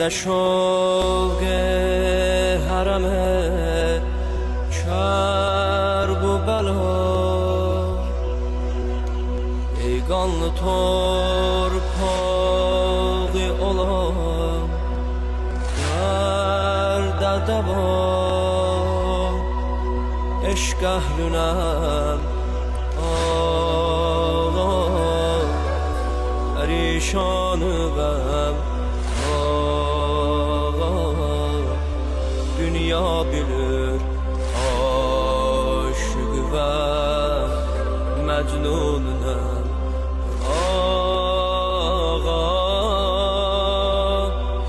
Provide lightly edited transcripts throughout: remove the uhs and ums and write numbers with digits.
شوق حرمه کرب و بلا ای qanlı torpaq olan yarda dava eşq əhlünəm ağam perişanım dünya bilir aşık ve mecnunum ağa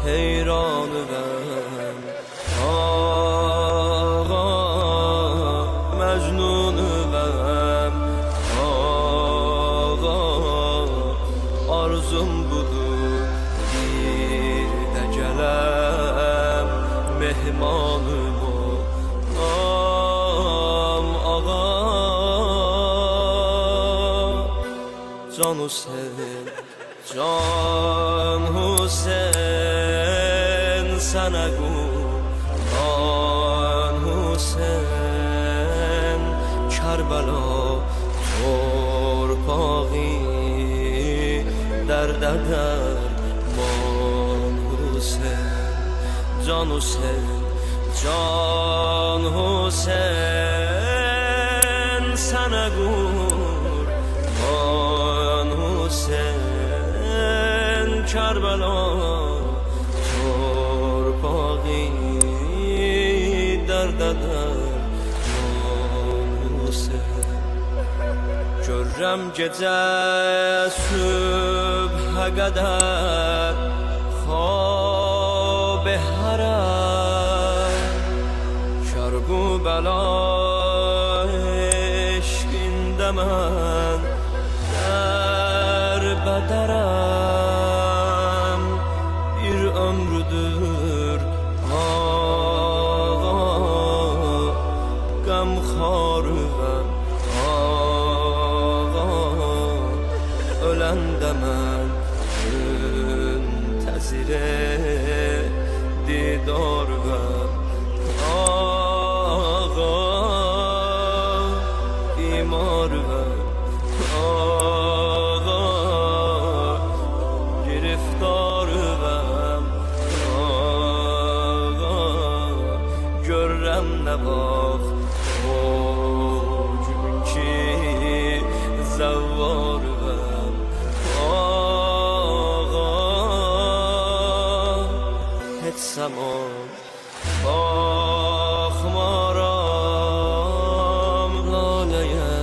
heyranım ağa mecnunum ağa arzum budur bir de gelem mehmanım am ağa Can Hüseyin Can Hüseyin sana kurban Hüseyin Kerbela torpağı derde derman Hüseyin Can Hüseyin Can Hüseyin sana kurban Hüseyin Kerbela torpağı derde derman Hüseyin Görürəm gecə sübhə qədər خواب حرم کرب و بلا عشقinde من در بدرم bir ömrüdür ağa gamxarım ağa ölende mən müntəzirə didar ver ağa imar ver ağa giriftar ver ağa görürəm nə vaxt o gün ki zəvvar ver ağa heç zaman baxmaram laleye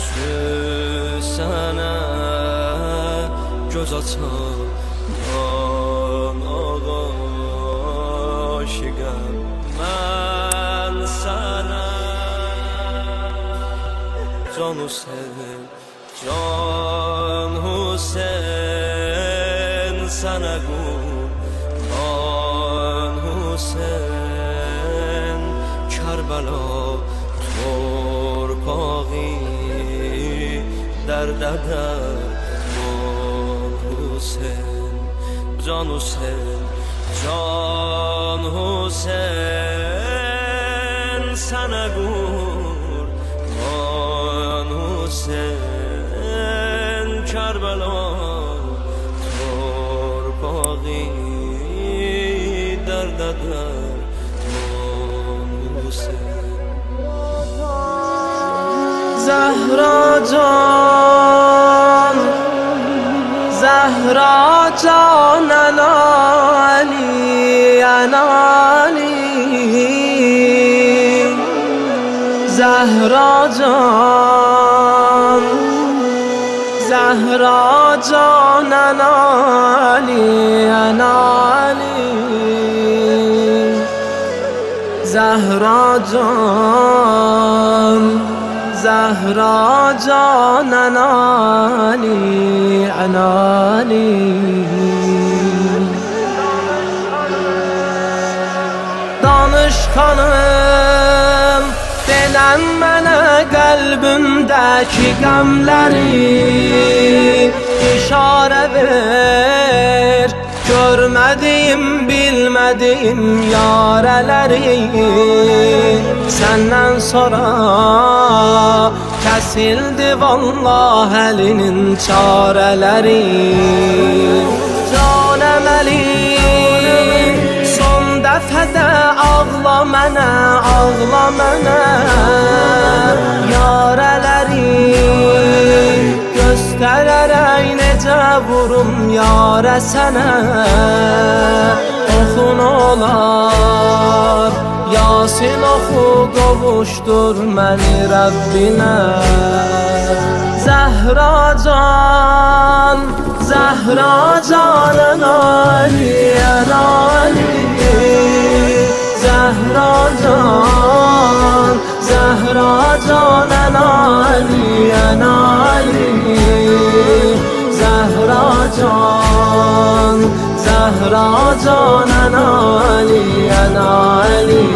süsənə göz açan ağa aşiqəm mən sənə Can Hüseyin Can Hüseyin sənə kurban Hüseyin Kerbela torpağı derde derman Hüseyin Can Hüseyin Can Hüseyin sana kurban Hüseyin Kerbela torpağı derde derman Hüseyin Zehra can Zehra can enali enali Zehra can Zehra can enali enali Zehra can Zehra canen Ali anali Danışkanım denen mənə qəlbimdəki qəmləri İşarə ver Görmediğim, bilmediğim yareleri senden sonra kesildi vallahi elinin çareleri. Canem Ali, son dəfədə ağla mənə, ağla mənə yareleri göstərərək necə vurum yarə sənə. Oxun olar Yasin oxu, qovuşdur məni Rəbbinə. Zəhra can, Zəhra canın aliyən Ali. Zəhra can, Zəhra canın aliyən Ali. Zəhra can, Zəhra canın aliyən Ali.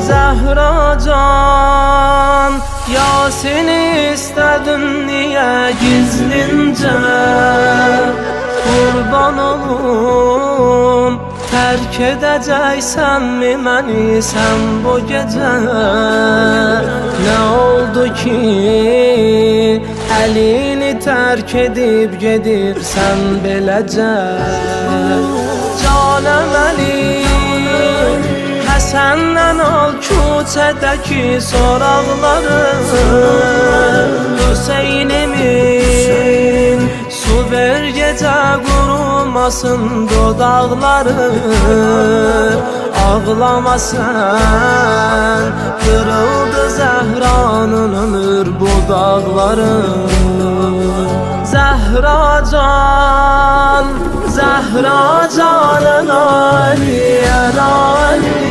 Zəhra can, Yasin'i istədin niyə gizlincə? Qurban olum, tərk edəcəksənmi məni sən bu gecə? Nə oldu ki əlini tərk edib gedirsən beləcə? Canəm Əli, Həsəndən al küçədəki soraqları. Hüseynimin su ver gecə qurumasın dodaqları. Ağlama sən, qırıldı Zəhranın ömür budaqları. Zəhra can, Zəhra canın aliyən Ali.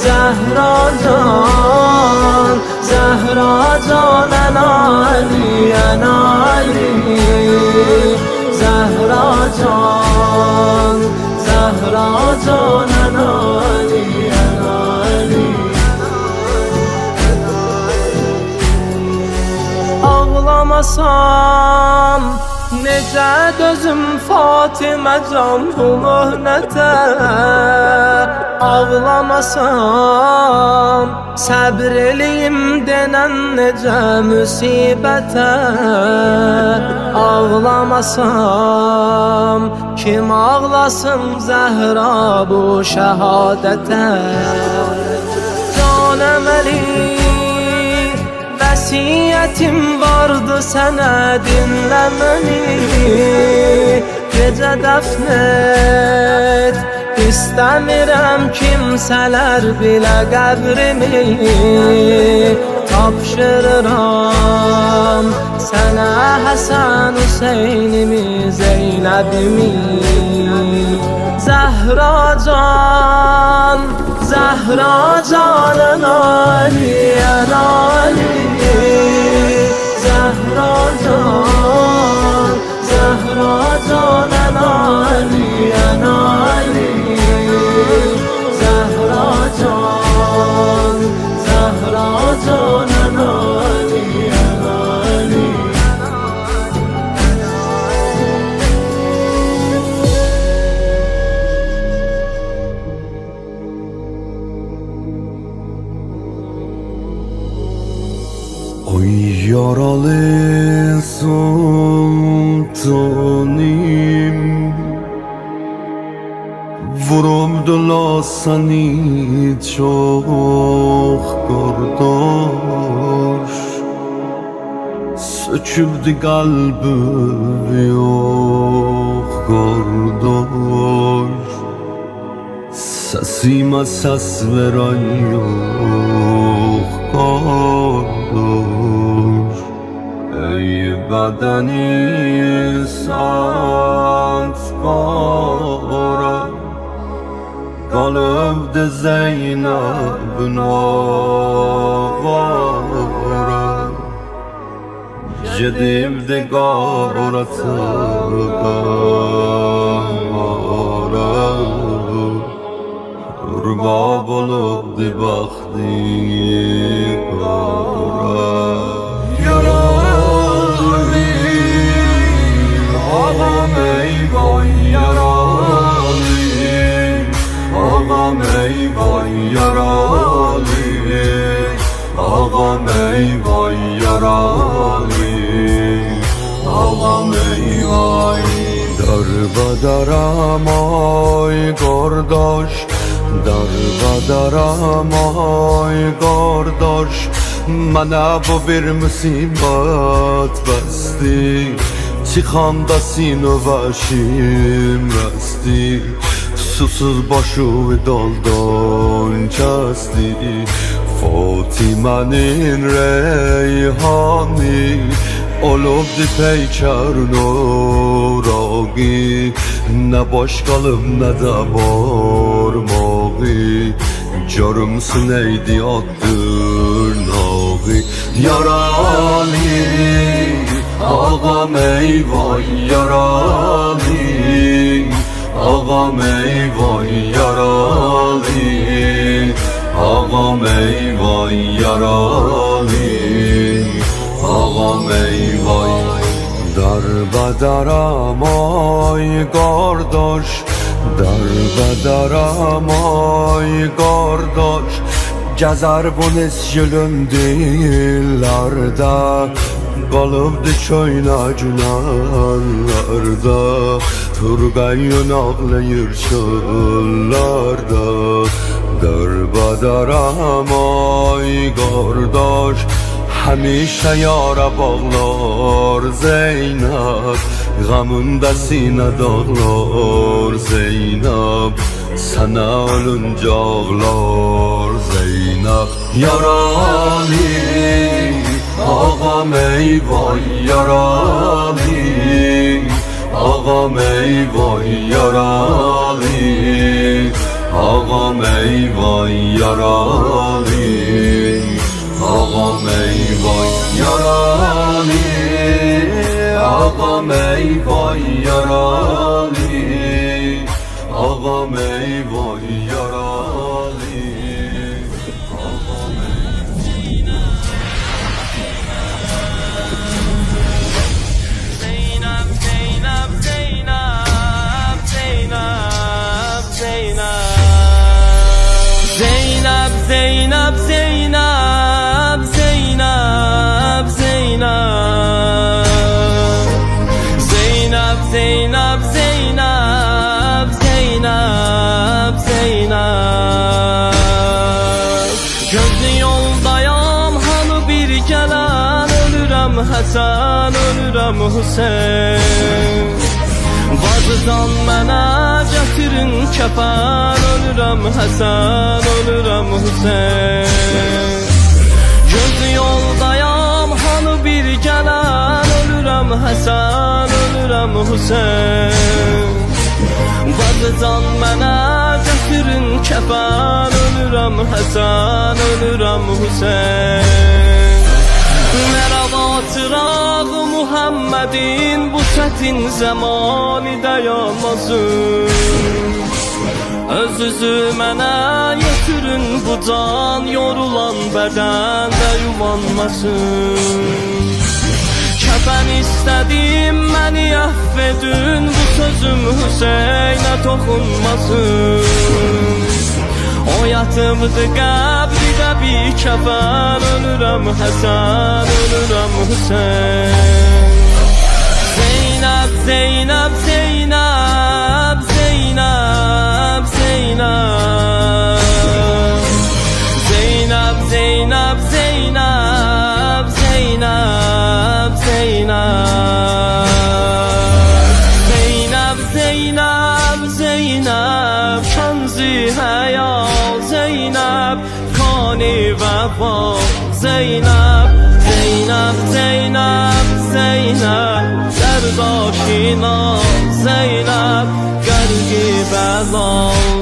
Zəhra can, Zəhra canın aliyən Ali. Zəhra can, Zəhra canın aliyən Ali. Ağlamasam necə dözüm Fatimə can bu möhnətə? Ağlamasam səbr eləyim denən necə müsibətə? Ağlamasam kim ağlasın Zəhra bu şəhadətə? Canəm Əli, vəsiyyətim vardı sənə dinlə məni. Gecə dəfn et, istəmirəm kimsələr bilə qəbrimi. Tapşırıram sənə Həsən Hüseynimi, Zeynəbimi. Zəhra can, Zəhra canın aliyən Ali. Zəhra can, Zəhra canın aliyən Ali. Zəhra can, Zəhra canın aliyən Ali. Oy yaralı sultanım, vurubdular seni çok kardeş. Söküldü kalbim yok kardeş. Sesime ses veren yok kardeş. Ey bedeni sanskara, kalbde Zeynep'in ağara. Jedimde garatı gavara, Urbab olubdi baxti qara. Yaralı Ağam eyvay yaralı, ağam eyvay yaralı, ağam eyvay yaralı, ağam eyvay. Darbadarım ay kardeş, darbadarım ay kardeş, mənə bu bir musibət bəsdi, çıxanda sinövəşim rəsdi, susuz başı daldan kəsdi, Fatimənin reyhanı, olubdu peykər nuraqi, nə baş qalıb nə də barmağı, görümsün eydi addır nağı. Yaralı, ağam eyvay yaralı, ağam eyvay yaralı, ağam eyvay yaralı, ağam eyvay. Darbadarım ay kardeş, darbadarım ay kardeş, gəzər bu nesgülün dillərdə, qalıbdı köynə günərlərdə, Turqayın ağlayır çöllərdə. Darbadarım ay qardaş, həmişə yara bağlar Zeynəb, Gamında sinə dağlar Zeynəb, Sənə ölüncə ağlar Zeynəb. Yaralı, ağam eyvay yaralı, ağam eyvay yaralı, ağam eyvay yaralı, ağam eyvay yaralı, ağam eyvay yaralı, ağam eyvay yaralı, ağam Zeynep, Zeynep, Zeynep, Zeynep, Zeynep, Zeynep, Zeynep, Zeynep, Zeynep, Zeynep, Zeynep, Zeynep, Zeynep, Zeynep. Gözlü yoldayam hanı bir gelen, ölürəm Həsən, ölürəm Hüseyin. Bazıdan mənə gətirin kəfən, ölürəm Həsən, ölürəm Hüseyin. Gözlü yoldayam hanı bir gelen, ölürəm Həsən, ölürəm Hüseyin. Bazıdan mənə gətirin kəfən, ölürəm Həsən, ölürəm Hüseyin. Merhaba çıraq Muhammedin, bu çətin zamanı dayanmasın. Özünüzü mənə yetirin bu can, yorulan bədən də yuvanmasın. Kəfən istədim, məni əff edin, bu sözüm Hüseynə toxunmasın. O yatımdı qəbridə bir kəfən, ölürəm Həsən, ölürəm Hüseyin. Zeynep, Zeynep, Zeynep, Zeynep, Zeynep, Zeynep, Zeynep, Zeynep, Zeynep, Zeynep, Zeynep, Zeynep, Kanzi hayal Zeynep, Kani vefa Zeynep, Zeynep, Zeynep, Zeynep, Derdaşina Zeynep, Gergi bela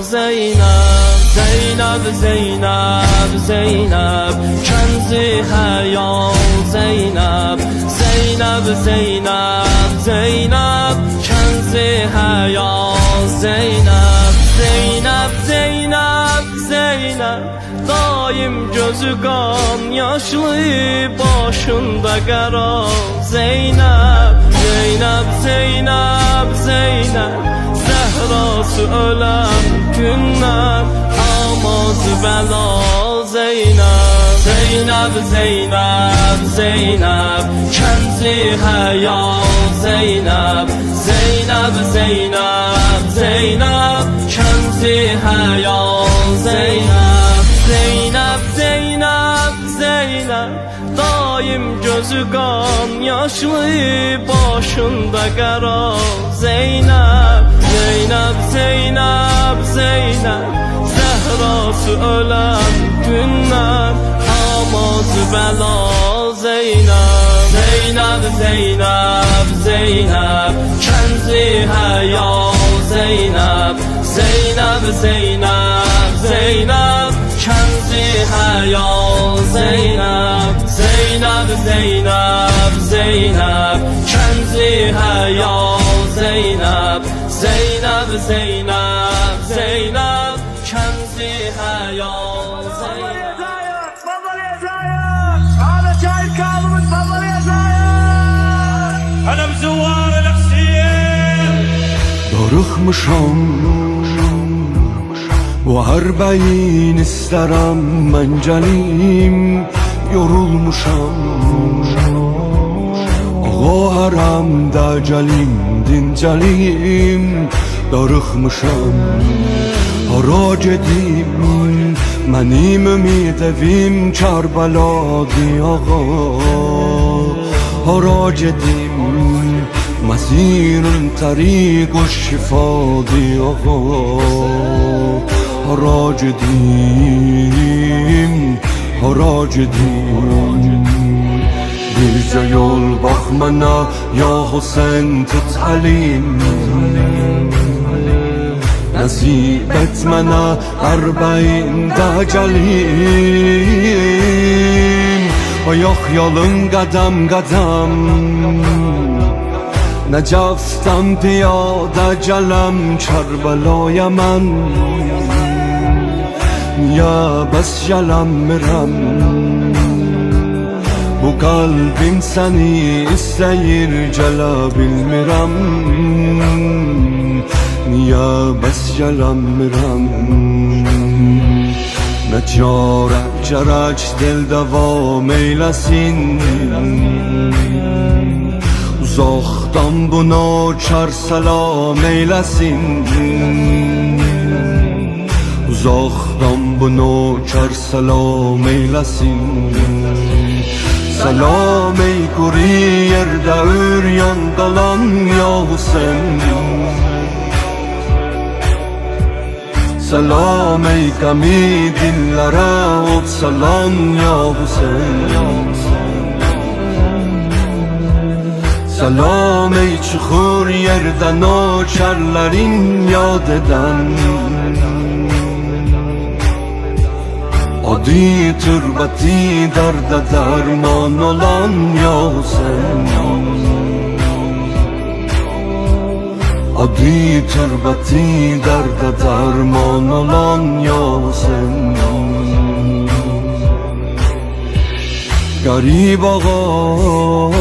Zeynep, Zeynep, Zeynep, Zeynep, Kanzi hayal Zeynep, Zeynep, Zeynep, Zeynep, Kanzi hayal Zeynep, Zeynep, Zeynep, Zeynep, daim gözü kan yaşlı, başında qara Zeynep, Zeynep, Zeynep, Zeynep Zehrası öləm gündən Amaz bəla Zeynep Zeynep, Zeynep, Zeynep Kənzi həyal Zeynep Zeynep, Zeynep, Zeynep Kənzi həyal Zeynep Zeynep, Zeynep, Zeynep Daim gözü qan yaşlı başında qərar Zeynep Zeynep, Zeynep, Zeynep Zehrası öləm gündən Amaz bəla Zeynep Zeynep, Zeynep, Zeynep Kənzi həyal Zeynep Zeynep, Zeynep, Zeynep Kənzi həyal Zeynep Zeynep, Zeynep, Zeynep Kənzi həyal Zeynep Zeynep, Zeynep, Zeynep Kənzi həyal Zeynep Babalıya zayıf! Hadi çayır kalmış babalıya zayıf! أنا بزوار الحسين Darıxmışam و اربعین isterəm mən gəlim Yorulmuşam Ağa haramda gəlim dincəlim Darıxmışam Hara gedim Mənim ümid evim Kərbələdir ağa Hara gedim مسير طريق الشفاء هراجدیم Bir جا yol baxmana ya Hüseyin tut əlim Nasib et mənə ərbəində gəlim Ayaq yolun qədəm qədəm نجفتم پیاده جلم کربلای من یا بس جلم میرم bu kalbim seni isteyir cala bilmirəm niye bes جلم میرم ne çare gerek dil devam eylesin Uzaqdan buna çar salam eyləsin Uzaqdan buna çar salam eyləsin Salam ey quri yerdə üryan qalan ya Hüseyin Salam ey qəmi dillərə od salam ya Hüseyin Salam ey çuxur yerdən o çərlərin yad edən Adi türbəti dərdə dərman olan ya Hüseyin Adi türbəti dərdə dərman olan ya Hüseyin Qarib ağa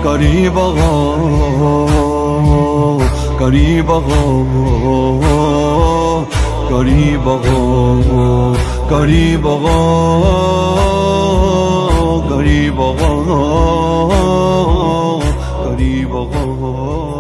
Garib ağa, garib ağa, garib ağa, garib ağa, garib ağa, garib ağa,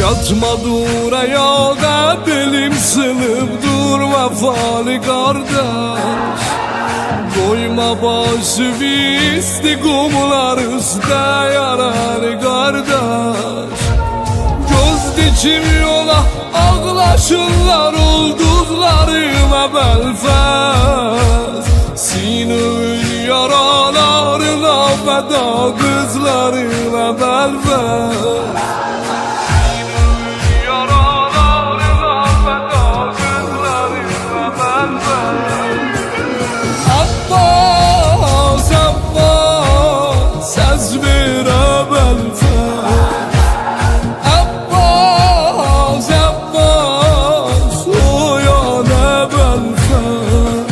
Yatma dur ayağa dilim sınıp dur vefalı kardeş Koyma başı bisti kumlar üstte yarar kardeş Göz dikim yola ağlaşırlar ulduzlarıma belfez Sinün yaralarına feda kızlarıma belfez Abbas, Abbas, uyan belfez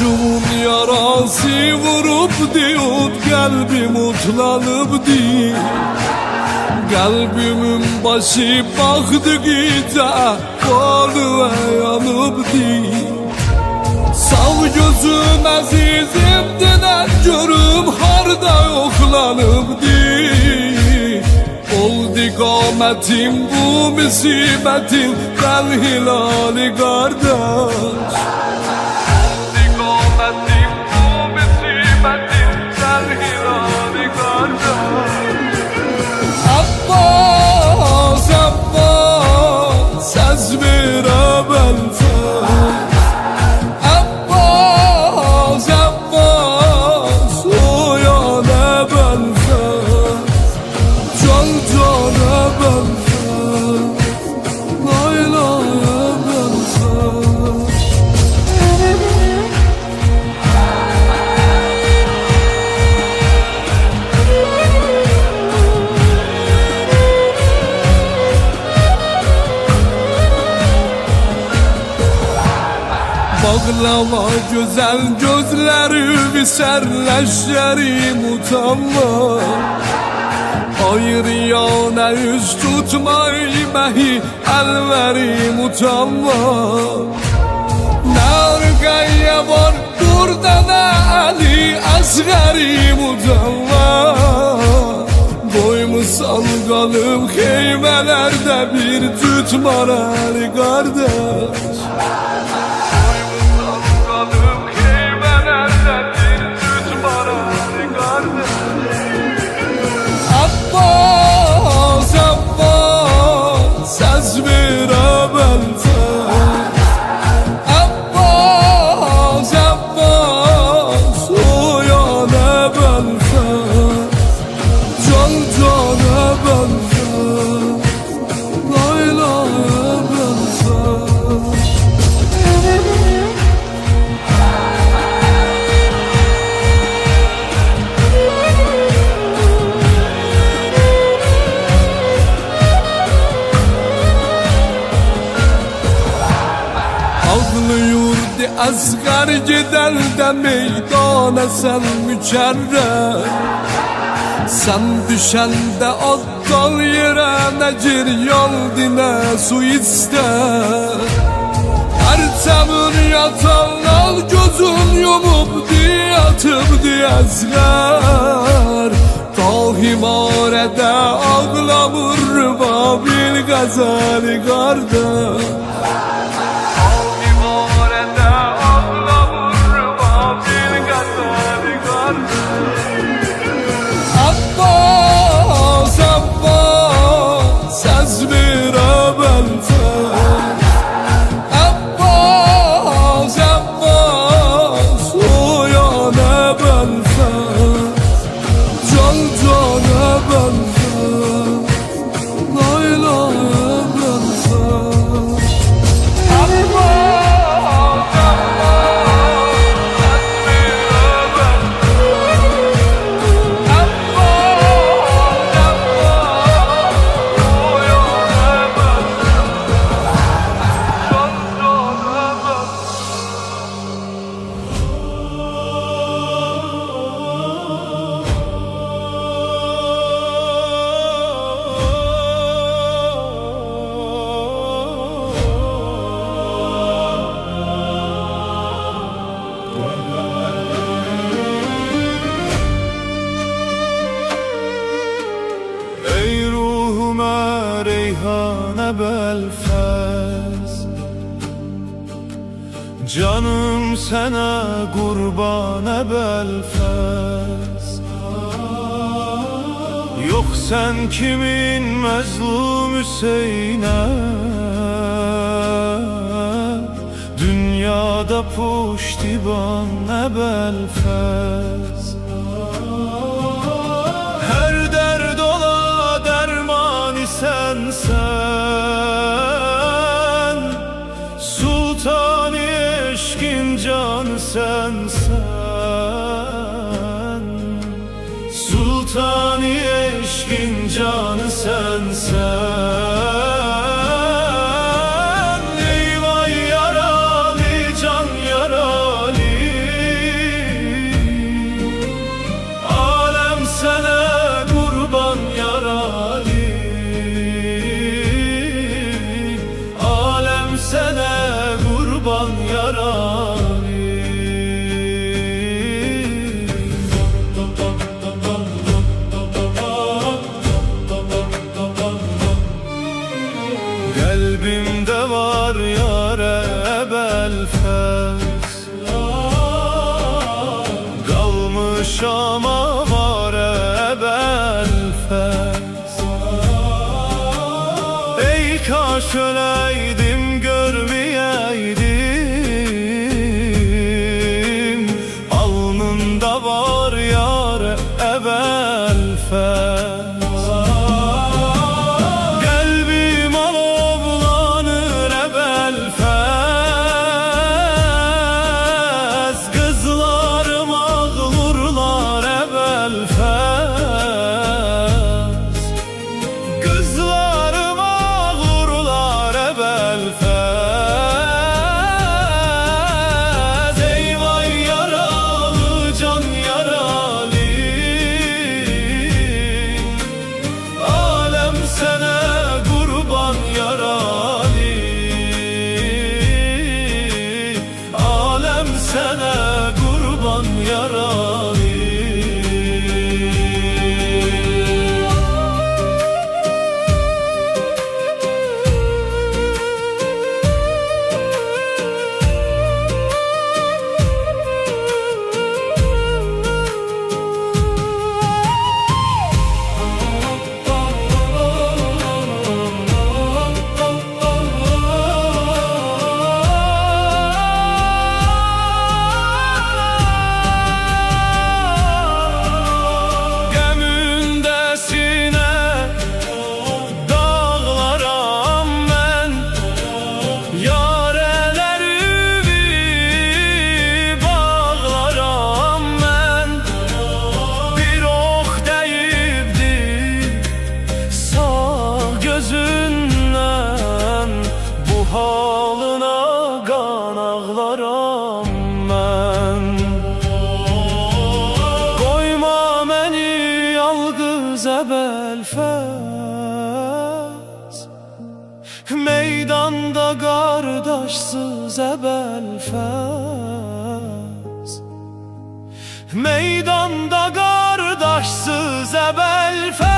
Aşığın yarası vurup diyot kalbim utlanıp di. Kalbimin başı baktı gide Kalı ve yanıp di. Sağ gözüm azizimden görüm harda yoklanıp di. Oldu kametim bu musibetin del hilali kardeş. Abbas, Abbas, söz verə Belfast. Abbas, Abbas, oyana Belfast. Can cana Belfast, laylaya Belfast. Bağlama güzel gözleri serleşlerim utanma. Ayrıyana yüz tutmayı mehi elverim utanma. Nergeye var burada da Ali Asgarim utanma. Doymusal kalıp heyvelerde bir tutmar Ali kardeş. Abbas, Abbas, söz verə Belfast. Abbas, Abbas, oyana Belfast. Can cana Belfast, laylaya Belfast. Ağlıyordu asgar gider de meydana sen mükerrer. Sen düşende attal yere ne gir yol dine su ister. Ertemir yatanlar gözün yumup diyatıp diyazgar. Tahimarede ağlamır babil gazali kardeş. Abbas, Abbas, söz verə Belfast. Abbas, Abbas, oyana Belfast. Can cana Belfast, laylaya Belfast. Ey ruhuma reyhane Belfast. Canım sana kurbane Belfast. Yok sen kimin mezlum Hüseyin'e. Dünyada puştiban ne Belfast. Her derd ola dermanı sensen. Sultan-ı eşkin canı sensen. Sultan-ı eşkin canı sensen. Eyvah yaralı can yaralı. yaralı. Kalbimde var yare belfes, kalmış ama var belfes. Ey kaş öleydim görmeyeydim, alnında var yare belfes. Sana kurban yaralı. Halına kan ağlaram mən. Koyma məni yalqız əbəlfəz, meydanda qardaşsız əbəlfəz, meydanda qardaşsız əbəlfəz.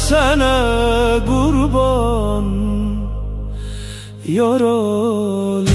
Sana kurban yaralı.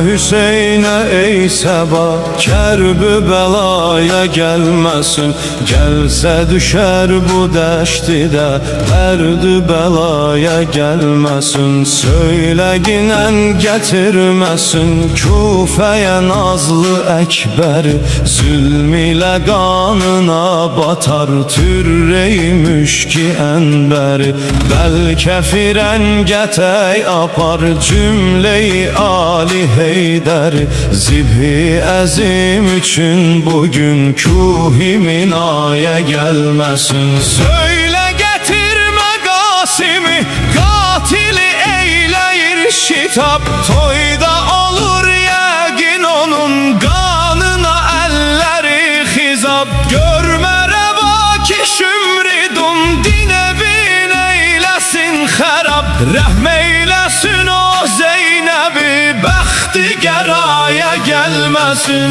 Hüseyin'e ey Seba, Kerbela'ya gelmesin. Gelse düşer bu deştide, derdi belaya gelmesin. Söyle ginen getirmesin, Küfe'ye nazlı Ekber. Zulm ile kanına batar, türreyi müşki enber. Belki frenget ey apar, cümleyi Ali Heydər. Zibhi əzim üçün bugün Kuhimin aya gelmesin. Söyle getirme Qasim'i, katili eyleyir şitap. Toyda olur yəqin onun kanına elleri xizab. Görme reva ki şümridun, dine bin eylesin xərab. Rəhm eylesin o Zeynəbi, bəxti gəraya gəlməsin.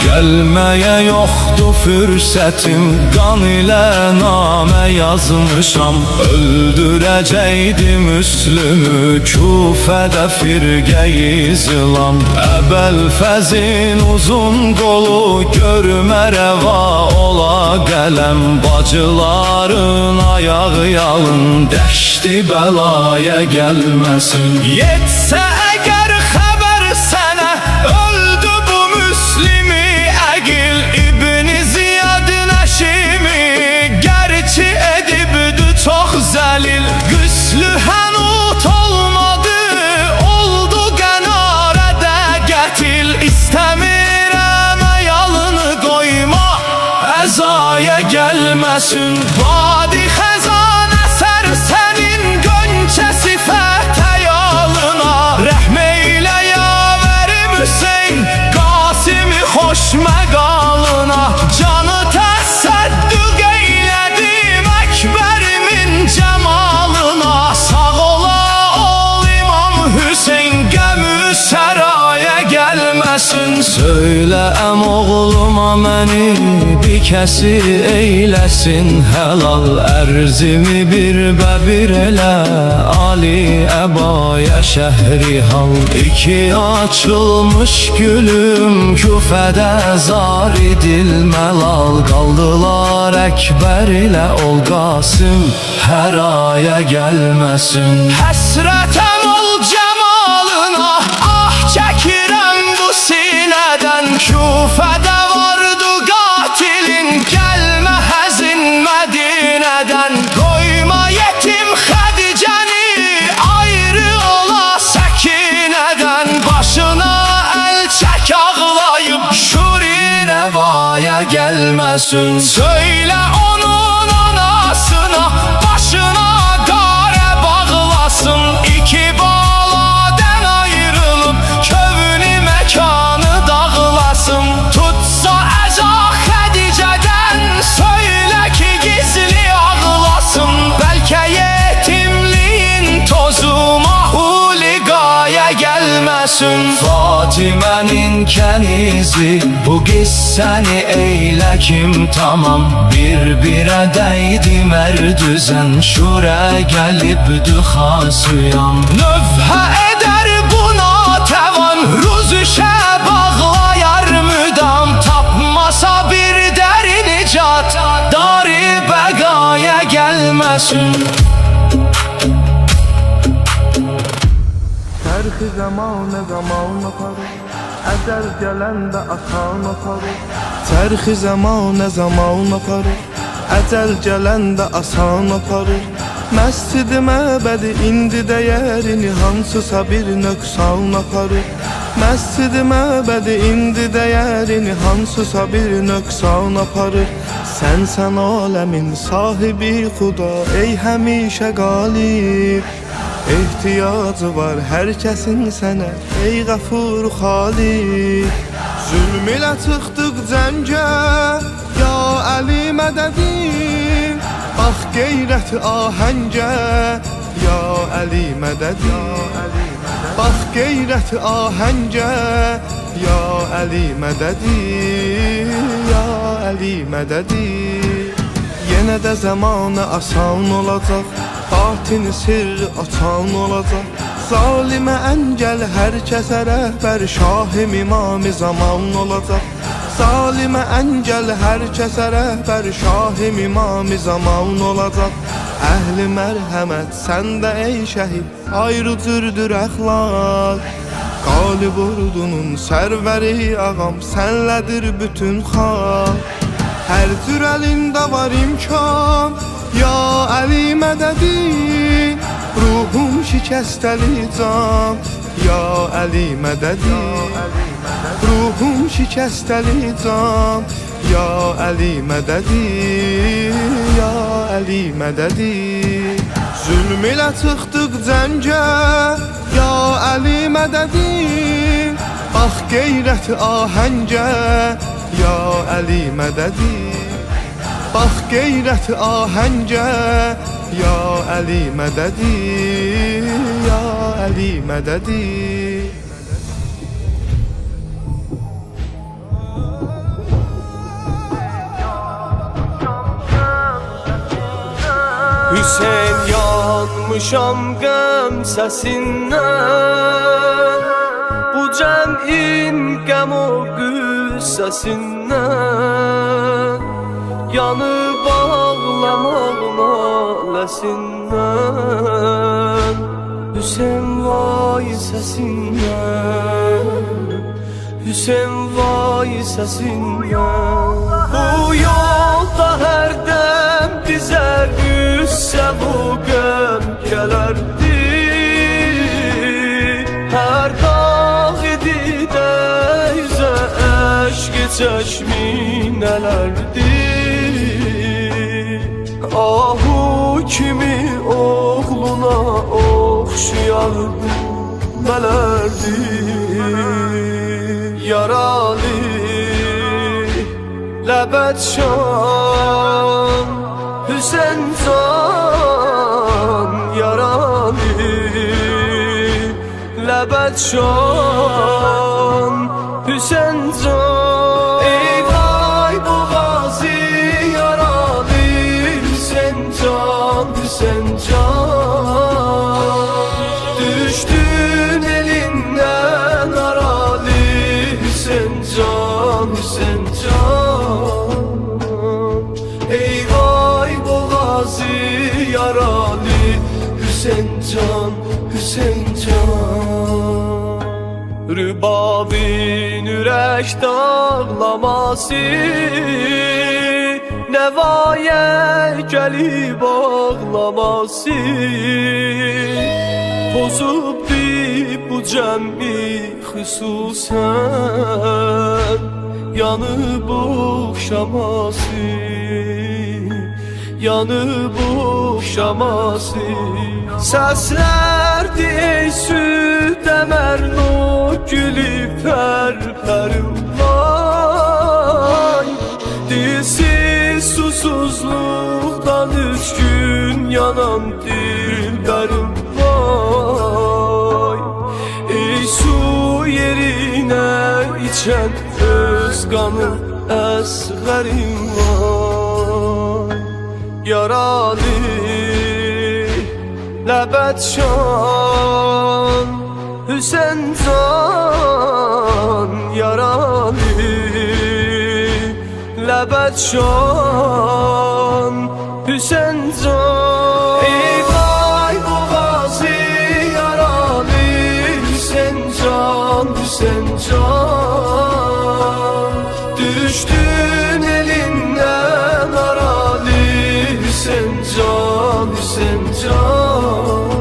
Gəlməyə yoxdur fürsətim, qan ilə namə yazmışam. Öldürəcəkdi Müslümü, Küfədə firqə-i zilam. Əbəlfəzin uzun qolu, görmə rəva ola qələm. Bacıların ayağı yalın, dəşdi bəlaya gəlməsin. Yetsə əgər xəbər sənə, öldü bu Müslimi əqil. İbn Ziyad Nəşimi, gərçi edibdü çox zəlil. Qüslü hənut olmadı, oldu qənarədə qətil. İstəmirəm əyalını qoyma, əzaya gəlməsin. Badi xəzan əsər sənin gönçə sifət əyalına. Rəhm eylə yavərim Hüseyn, Qasimi xoş məqalına. Canı təsəddüq eylədim Əkbərimin cəmalına. Sağ ola ol İmam Hüseyn, qəmü səraya gəlməsin. Söylə əm oğluma məni, bir kəsi eyləsin helal. Ərzimi bir bəbir elə, Ali Əbaya şəhri hal. İki açılmış gülüm, Küfədə zar idil məlal. Qaldılar Əkbər ilə ol Qasım, hər aya gəlməsin. Həsrətəm ol cəmalına, ah çəkirəm bu sinədən. Küfədə vardı qatilin, gəlmə həzin Mədinədən. Qoyma yetim Xədicəni, ayrı ola Səkinədən. Başına əl çək ağlayıb, şuri rəvaya gəlməsin. Söylə onun anasına, başına qarə bağlasın. İki baladən ayrılıb, kövni məkanı dağlasın. Tutsa əza Xədicədən, söylə ki gizli ağlasın. Bəlkə yetimliyin tozu mahuliqaya gəlməsin. Fatimənin kənizi, bu qissəni eylə kim tamam. Bir-birə dəydi mərdüzən, şurə gəlibdü xasıyam. Növhə edər buna təvan, ruzüşə bağlayar müdam. Tapmasa bir dəri nicat, dari bəqaya gəlməsin. Çərxi zamanı zaman aparır, əcəl gələndə asan aparır. Çərxi zamanı zaman aparır, əcəl gələndə asan aparır. Məscid-i məbədi indi dəyərini, hansısa bir nöqsan aparır. Məscid-i məbədi indi dəyərini, hansısa bir nöqsan aparır. Sən aləmin sahibi xuda, ey həmişə qalib. Ehtiyacı var hər kəsin sənə, ey Qəfur Xalib. Zülm ilə çıxdıq cəngə, ya Əli mədədin. Bax qeyrəti ahəngə, ya Əli mədədin. Bax qeyrəti ahəngə, ya Əli mədədin. Ya Əli mədədin. Yenə də zamanı asan olacaq, batini sirri açan olacaq. Zalimə əngəl hər kəsə rəhbər, şahim imam-ı zaman olacaq. Zalimə əngəl hər kəsə rəhbər, şahim imam-ı zaman olacaq. Əhli mərhəmət səndə ey şəhid, ayrı cürdür əxlaq. Qalib ordunun sərvəri ağam, sənlədir bütün xalq. Hər cür əlində var imkan, ya Əli mədədin. Ruhum şikəstəli can, ya Əli mədədin. Ruhum şikəstəli can, ya Əli mədədin. Ya Əli mədədin. Zülm ilə çıxdıq cəngə, ya Əli mədədin. Bax qeyrəti ahəngə, ya Əli mədədin. Bax qeyrəti ahəngə, ya Əli mədədin. Ya Əli mədədin. Hüseyin yanmışam qəm səsindən, bu cəmin qəm o qüssəsindən, yanıb ağlamaq naləsindən. Hüseyin vay səsindən, Hüseyin vay səsindən. Bu yolda hər dəm bizə qüssə bu qəm gələrdi, hər dağ idi də üzə əşq çəşminələrdi. Ahu kimi oğluna oxşayardı mələrdi. Yaralı Ləbədşan Hüseyin can, yaralı Ləbədşan Hüseyin can. Ey vay bu qazi yaralı Hüseyin can, Hüseyin can. Düşdün elindən aralı Hüseyin can, Hüseyin can. Ey vay boğazı yaralı Hüseyin can, Hüseyin can. Rübabin ürək dağlaması, nəvaya gəlib ağlaması, pozubdi bu cəmi xüsusən, yanıb oxşaması, yanıb oxşaması. Səslərdi ey süd əmərno gülüb pər-pərvay, dilsiz susuzluqdan 3 gün yanan dilbərim vay. Ey su yerinə içən öz qanı əsğərim var. Yaralı Ləbədşan Hüseyin can, yaralı Ləbədşan Hüseyin can. Ey vay boğazı yaralı Hüseyin can, Hüseyin can. Düşdün elindən aralı Hüseyin can, Hüseyin can.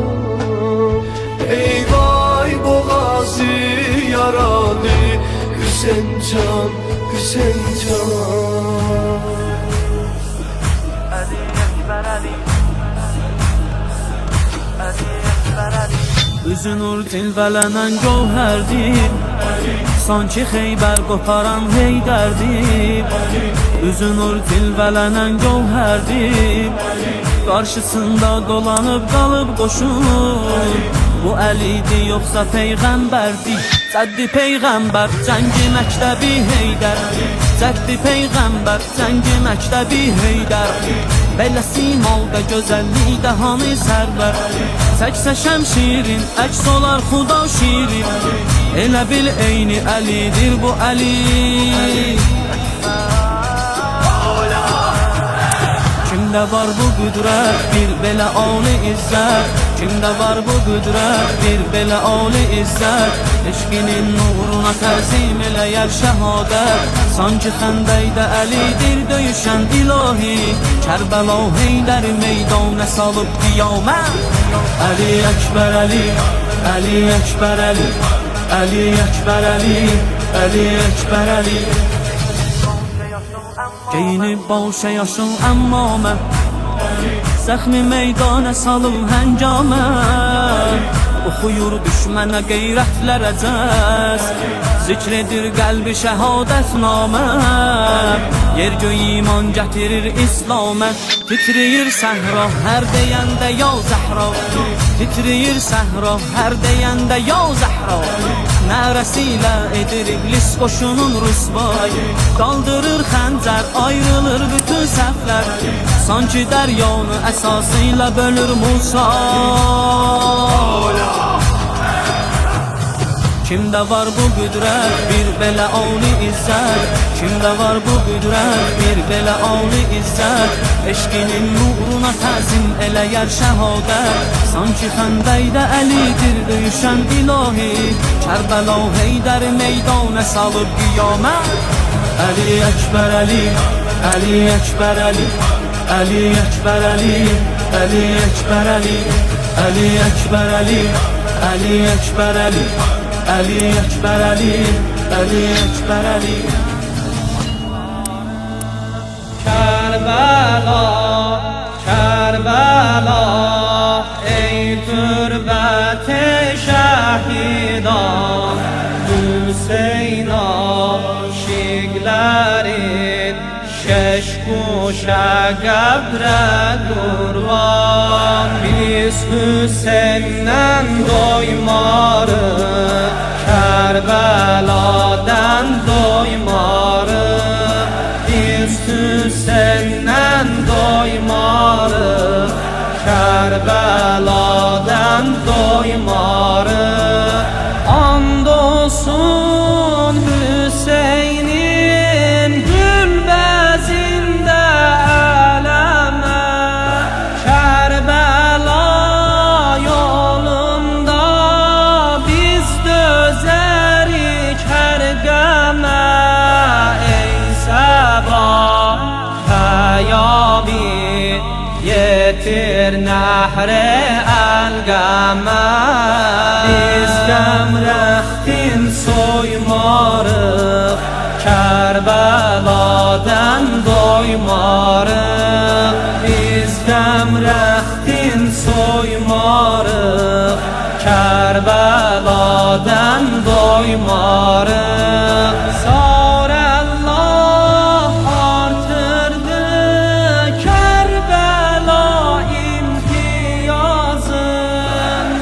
Ey vay boğazı yaralı Hüseyin can, Hüseyin can. Üzü nur tilvələnən gövhərdir, sanki Xeybər qoparan Heydərdir. Üzü nur tilvələnən gövhərdir, qarşısında dolanıb qalıb qoşun. Bu Əlidir yoxsa Peyğəmbərdir, Cəddi Peyğəmbər cəngi məktəbi Heydər, Cəddi Peyğəmbər cəngi məktəbi Heydər. Belə simalda gözəllikdə hanı sərvər, çəksə şəmşirin əks olar xuda şirin. Elə bil eyni Əlidir bu Əli. Kimdə var bu qüdrət, bir belə ali izzət, kimdə var bu qüdrət, bir belə ali izzət. Eşqinin nuruna təzim eləyər şəhadət, sanki xəndəkdə Əlidir döyüşən ilahi. Kərbəla Heydəri meydana salıb qiyamət. Əli Əkbər Əli, Əli Əkbər Əli, Əli Əkbər Əli, Əli Əkbər Əli. Geyinib başa yaşıl əmmamə, zəxmi meydana salıb həngamə. Oxuyur düşmənə qeyrətlərə cəz, zikr edir qəlbi şəhadətnamə. Yer göy iman gətirir İslamə, titriyir səhra hər deyəndə ya Zəhra. Titriyir səhra hər deyəndə ya Zəhra. Nərəsilə edir iblis qoşunun rüsvay. Qaldırır xəncər, ayrılır bütün səhvlər. Sanki dəryanı əsasıyla bölür Musa. Kimdə var bu qüdrət, bir belə ali izzət. Kimdə var bu qüdrət, bir belə ali izzət. Eşqinin nuruna təzim eləyər şəhadət. Sanki xəndəkdə Əlidir döyüşən ilahi. Kərbəla Heydər meydana salıb qiyamət. Əli Əkbər Əli, Əli Əkbər Əli, Əli Əkbər Əli, Əli Əkbər Əli, Əli Əkbər Əli, Əli Əkbər Əli, Əli Əkbər Əli, Əli Əkbər Əli. Kərbəla, Kərbəla, ey türbət-i şəhidan, Hüseyn aşiqlərin şeş kuşa qəbrə qurban. Biz Hüseyndən doymarıq, Kərbəla'dan doymarıq. Biz Hüseyndən doymarıq, Kərbəla'dan doymarıq. And olsun Hüseynin gülbəzində ələmə, Kərbəla yolunda biz dözərik hər qəmə. Ey Səba pəyami yetir nəhr-i əlqəmə. Biz qəmrəxtin soymarıq, Kərbəla'dan doymarıq. Biz qəmrəxtin soymarıq, Kərbəla'dan doymarıq. Sarəllah artırdı Kərbəla imtiyazın.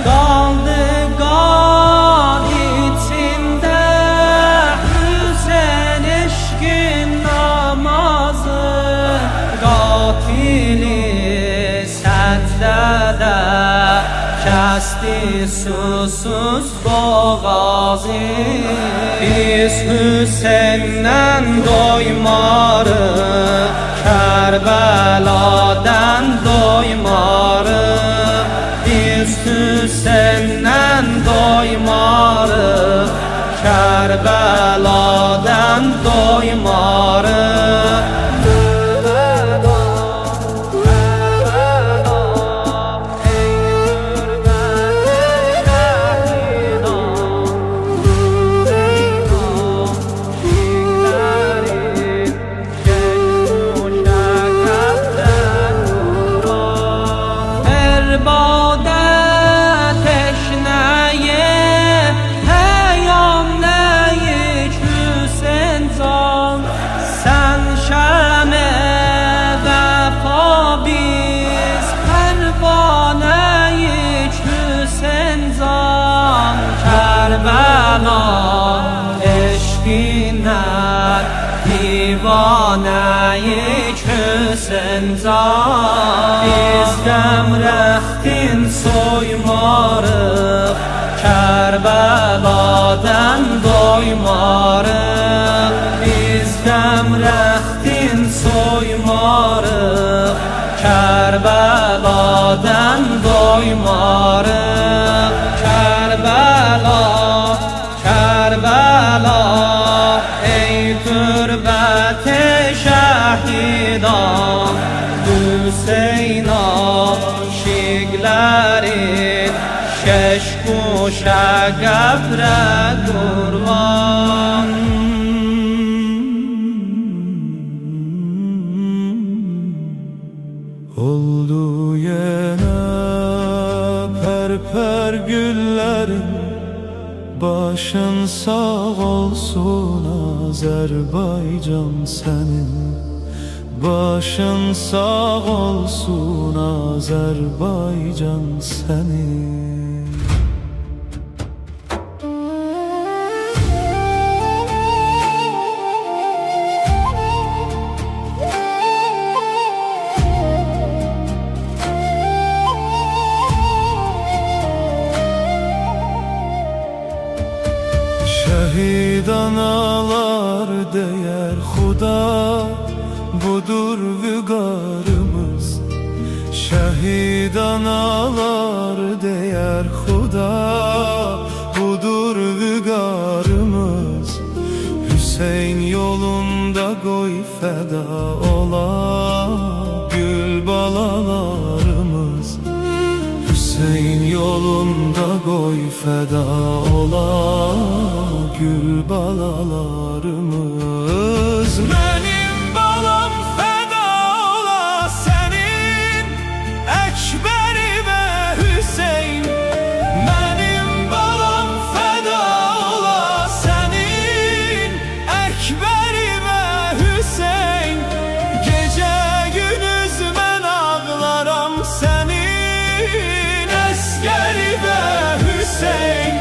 Qaldı qan içində Hüseyn eşqin namazı. Qatili səcdədə kəsdi susuz boğazı. Biz Hüseyndən doymarıq, Kərbəla'dan doymarıq. Biz Hüseyndən doymarıq, Kərbəla'dan doymarıq. Divanəyik Hüseyn zan. Biz qəmrəxtin soymarıq, Kərbəla'dan doymarıq. Biz qəmrəxtin soymarıq, Kərbəla'dan doymarıq. Kərbəla, Kərbəla, ey türbət-i şəhidan, Hüseyn aşiqlərin şeş kuşa qəbrə qurban. Oldu yenə pərpər güllərin, başın sağ olsun Azərbaycan sənin. Başın sağ olsun Azerbaycan senin. Şehit analar değer Xuda, budur vügarımız. Şehit analar değer Xuda, budur vügarımız. Hüseyin yolunda koy feda ola gül balalarımız. Hüseyin yolunda koy feda ola gül balalarımız. Benim balam feda ola senin, Ekberime Hüseyin. Benim balam feda ola senin, Ekberime Hüseyin. Gece gündüz ben ağlaram senin, Eskerime Hüseyin.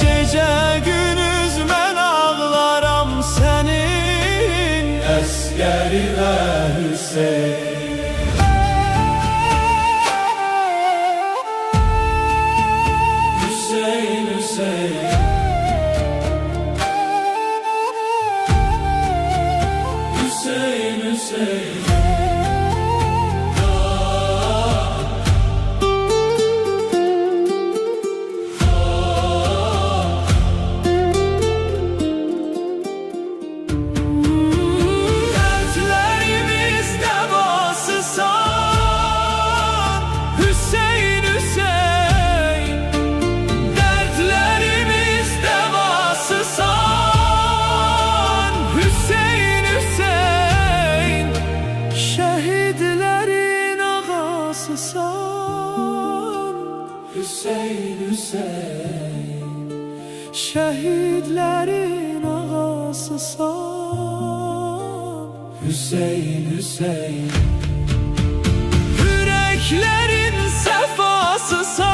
Gece gündüz ben ağlaram senin, Eskerime Hüseyin. Hüseyin, Hüseyin. Hüseyin, Hüseyin. Dertlerimiz devasısan Hüseyin, Hüseyin. Dertlerimiz devasısan Hüseyin, Hüseyin. Şehitlerin ağasısan Hüseyin, Hüseyin. Şehitlerin ağasısan Hüseyin, Hüseyin. Yüreklerin sefasısan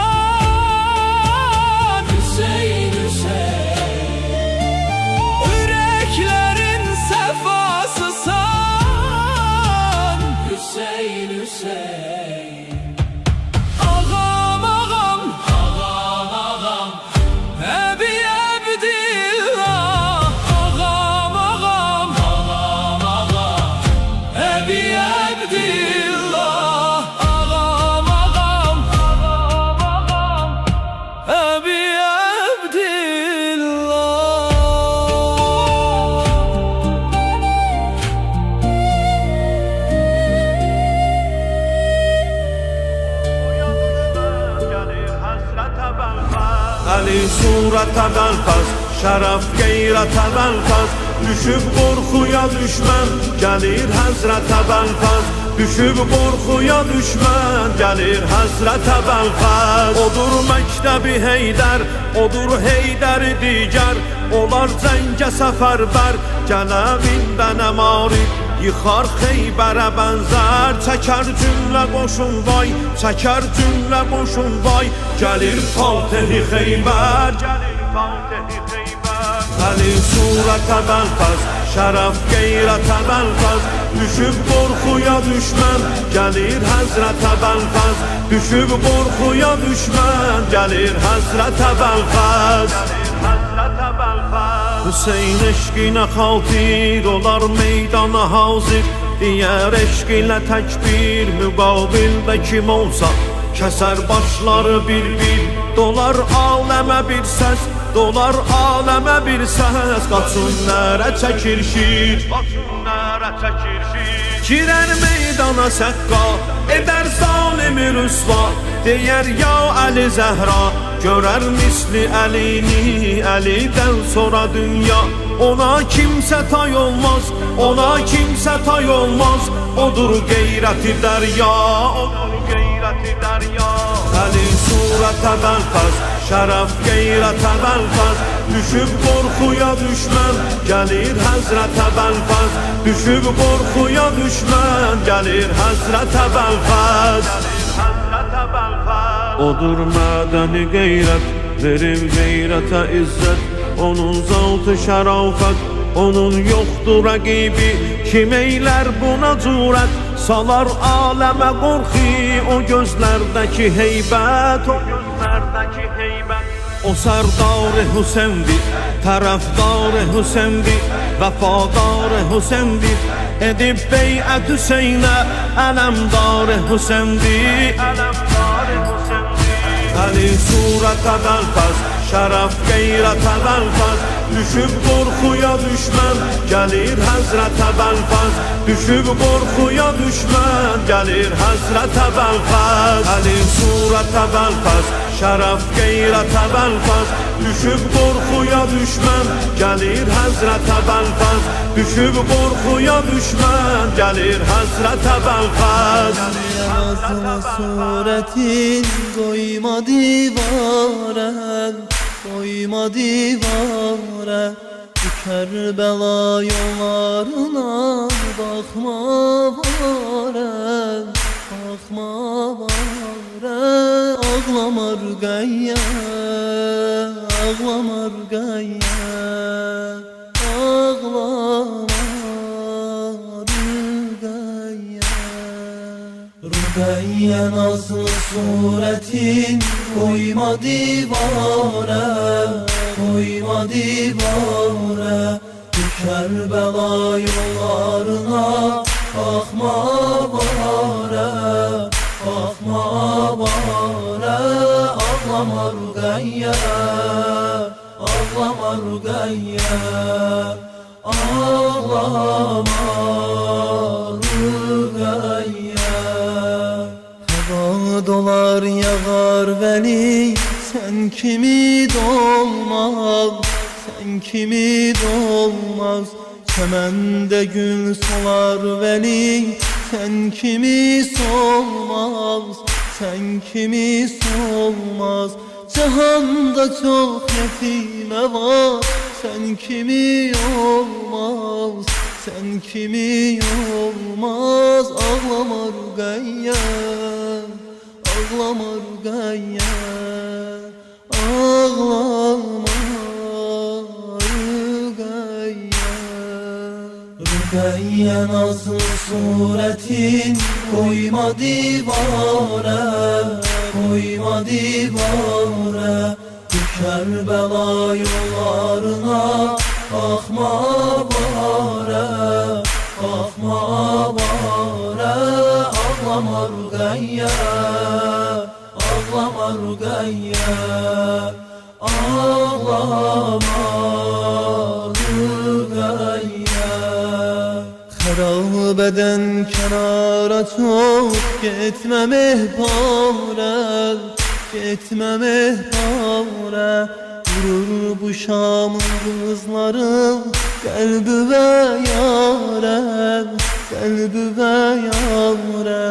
Hüseyin, Hüseyin. Yüreklerin sefasısan Hüseyin, Hüseyin. Ağam, ağam, ağam, ağam, Ebi Ebdillah. Ağam, ağam, ağam, ağam, Ebi Ebdillah. Ağam, ağam, ağam, ağam, Ebi Ebdillah. Ali surata belfaz, şərəf qeyrətə belfaz. Düşüb qorxuya düşmən, gəlir həzrətə belfaz. Düşüb qorxuya düşmən, gəlir həzrətə belfaz. Odur məktəbi Heydər, odur Heydəri digər. Olar cəngə səfərbər, gələvində nə marib. Yıxar Xeybərə bənzər, çəkər cümlə boşun vay, çəkər cümlə boşun vay. Gəlir Fatehi Xeybər, gəlir Fatehi Xeybər. Ali surətə belfaz, şərəf qeyrətə belfaz. Düşüb qorxuya düşmən, gəlir həzrətə belfaz. Düşüb qorxuya düşmən, gəlir həzrətə belfaz. Hüseyin eşqinə xatir olar meydana hazır. Digər eşq ilə təkbir müqabildə kim olsa kəsər başları bir-bir. Dolar aləmə bir səs, dolar aləmə bir səs. Qaçın nərə çəkir şir, qaçın nərə çəkir şir. Girər meydana səqqa, edər zalimi rüsva. Deyər ya Əli Zəhra, görər misli Əlini. Əlidən sonra dünya, ona kimsə tay olmaz, ona kimsə tay olmaz. Odur qeyrəti dərya, odur qeyrəti dərya. Əli surətə belfaz, şərəf qeyrətə belfaz. Düşüb qorxuya düşmən, gəlir həzrətə belfaz. Düşüb qorxuya düşmən gəlir həsrətə Bəlfəz. Odur mədəni qeyrət, verir qeyrətə izzət. Onun zatı şərafət, onun yoxdur rəqibi. Kim eylər buna cürət, salar aləmə qorxu. O gözlərdəki heybət, o gözlərdəki heybət. O sərdar-ı Hüseyindir, tərəfdar-ı Hüseyindir, vəfadar-ı Hüseyindir. Edib beyət Hüseynə, ələmdar-ı Hüseyindir. Əli surətə Bəlfəz, şərəf qeyrətə Bəlfəz. Düşüb qorxuya düşmən, gəlir həzrətə Bəlfəz. Düşüb qorxuya düşmən, gəlir həzrətə Bəlfəz. Əli surətə Bəlfəz, şərəf qeyrətə Bəlfəz. Düşüb qorxuya düşmən, gəlir həzrətə Bəlfəz. Düşüb qorxuya düşmən, gəlir həzrətə Bəlfəz. Yazılı suretin koyma divare, koyma divare. Bu Kerbela yollarına bakma vare, bakma vare. Ağlama Rüqeyye, ağlama Rüqeyye, ağlama Rüqeyye. Nazlı suretin koyma divare, koyma divare. Bu Kerbela yollarına bakma vare, bakma vare. Ağlama Rüqeyye, ağlama Rüqeyye, ağlama Rüqeyye. Hava dolar yağar veli, sen kimi dolmaz, sen kimi dolmaz. Çemende gül solar veli, sen kimi solmaz, sen kimi solmaz. Cihanda çok yetime var, sen kimi olmaz, sen kimi olmaz. Ağlama Rüqeyye, ağlama Rüqeyye, ağlama Rüqeyye. Rüqeyye nazlı suretin koyma divare, koyma divare. Bu Kerbela yollarına bakma vare, bakma vare. Ağlama Rüqeyye, ağlama Rüqeyye, ağlama Rüqeyye. Harabeden kenara çok gitme mehpare, gitme mehpare. Vurur bu Şam'ın kızları kalbime yâre, kalbime yâre.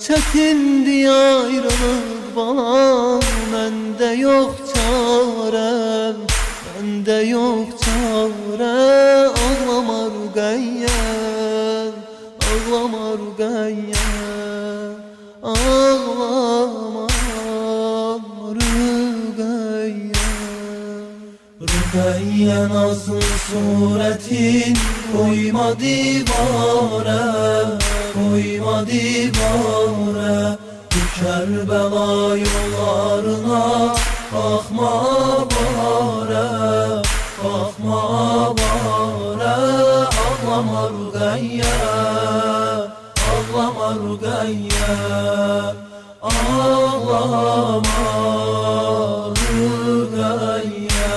Çekindi ayrılık bana, mende yok çare, mende yok çare. Ağlama Rüqeyye, ağlama Rüqeyye, ağlama Rüqeyye. Rüqeyye nazlı suretin koyma divare, koyma divare. Bu Kerbela yollarına bakma vare, bakma vare. Ağlama Rüqeyye, ağlama Rüqeyye, ağlama Rüqeyye.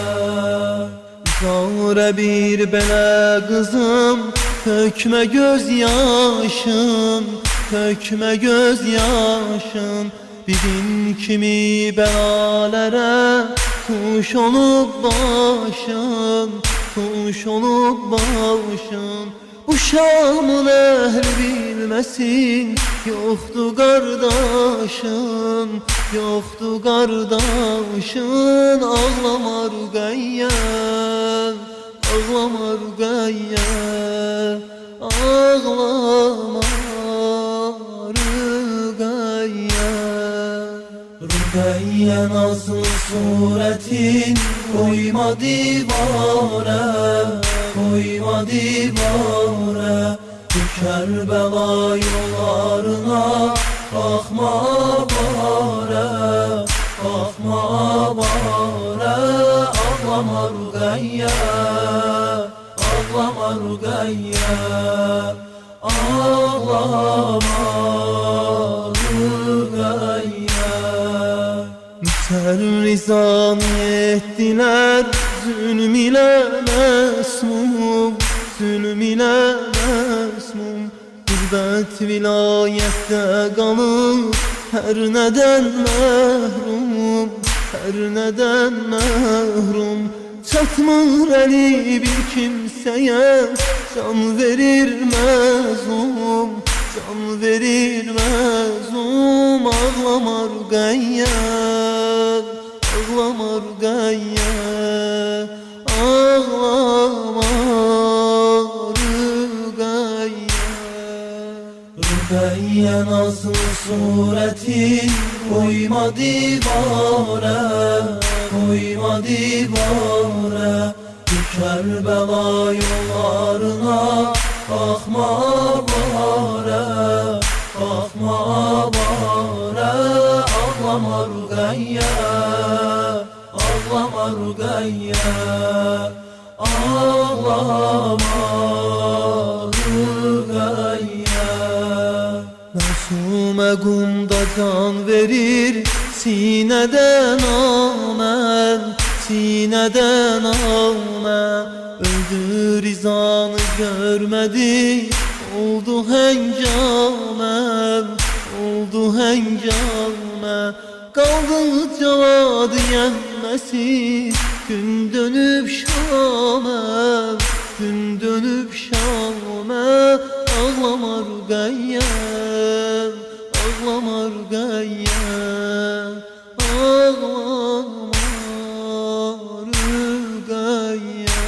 Zare bir bela kızım, tökme göz yaşım, tökme göz yaşım. Bugün kimi belalere tuş olup başım, tuş olup başım. Bu Şam'ın ehli bilmesin, yoktu kardeşim, yoktu kardeşim. Ağlama Rüqeyye, ağlama Rüqeyye, ağlama ağlama Rüqəyyə Rüqəyyə nazlı suretin koyma divara Koyma divara Bu Kərbəla yollarına Baxma bara Baxma bara Ağlama Rüqəyyə Ağlama Rüqəyyə Ağlama Rüqəyyə Müsərrizanı etdilər Zülm ilə məsmum Zülm ilə məsmum Qürbət vilayətdə qalır Hər nədən məhrum Hər nədən məhrum Çatmır əli bir kimsəyə Can verir məzlum Can verir məzlum Ağlama Rüqəyyə Ağlama Rüqəyyə Ağlama Rüqəyyə Rüqəyyə nazlı suretin koyma divara Koyma divara Bu Kərbəla yollarına Baxma bara Baxma bara Ağlama Rüqəyyə Ağlama Rüqəyyə Ağlama Rüqəyyə Məsumə qumda can verir Sinədən amən Sinədən amən Öldü rizanı görmədi Oldu həngaməm Oldu həngaməm Qaldı cavad yenməsi Gün dönüb Şaməm Gün dönüb Şaməm Ağlama Rüqəyyə Ağlama Rüqəyyə Ağlama Rüqəyyə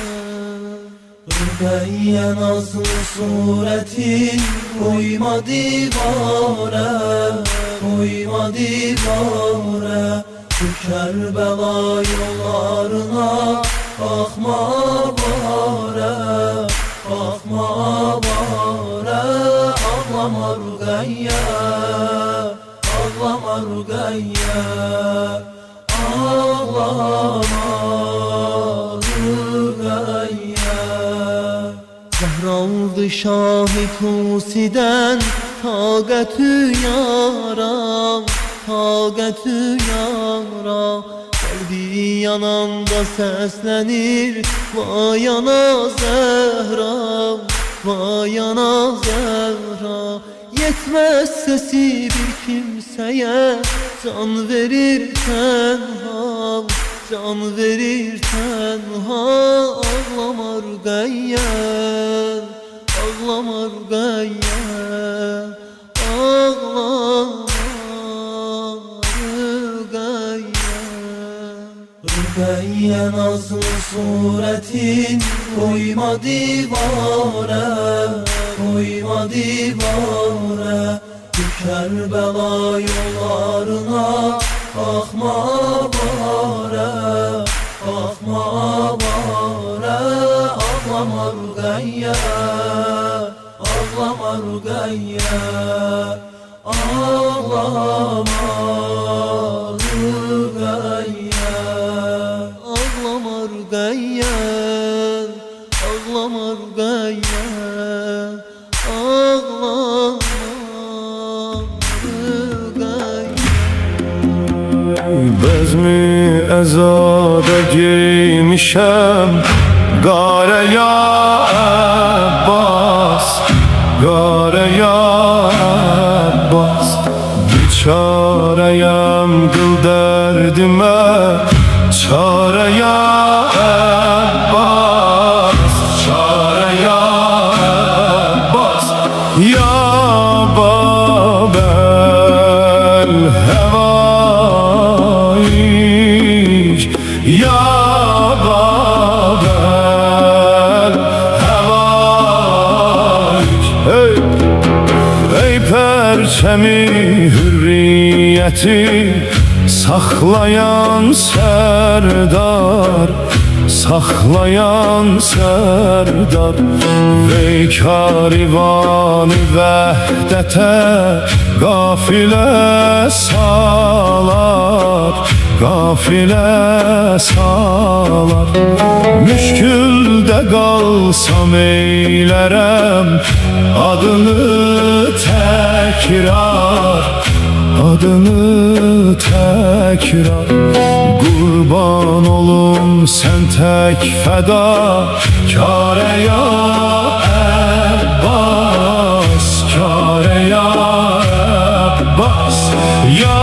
Rüqəyyə nazlı suretin koyma divara Koyma divara Bu Kərbəla yollarına Baxma bara Baxma bara Ağlama Rüqəyyə Ağlama Rüqəyyə Ağlama Rüqəyyə Zəhraldı Şah-ı Tusidən Taqətü yaram Taqətü yaram Qəlbi yananda səslənir Vay ana Zəhra Vay ana Zəhra Yetməz səsi bir kimsəyə Can verir tənha Can verir tənha Ağlama Rüqəyyə Ağlama Rüqəyyə Ağlama Rüqəyyə Rüqəyyə nazlı suretin koyma divara Koyma divara Bu Kərbəla yollarına Baxma bara Baxma bara Ağlama Rüqəyyə Ağlama Rüqəyyə Ağlama Rüqəyyə Ağlama Rüqəyyə Ağlama Rüqəyyə Ağlama Rüqəyyə Bezmi əzada giymişəm Qarəya Əbbas Qarəya Əbbas Biçarəyəm qıl dərdimə Çarəya Əbbas Çarəya Əbbas Ya Babel Həvaiş Ya Babel Həvaiş Hey alemi hürriyeti saklayan serdar, saklayan serdar. Ey karivanı vəhdətə qafile salar, qafile salar. Müşküldə qalsam eylərəm adını təkrar, adını təkrar. Qurban olum sən tək fəda Kâreya Əbbas, Kâreya Əbbas. Ya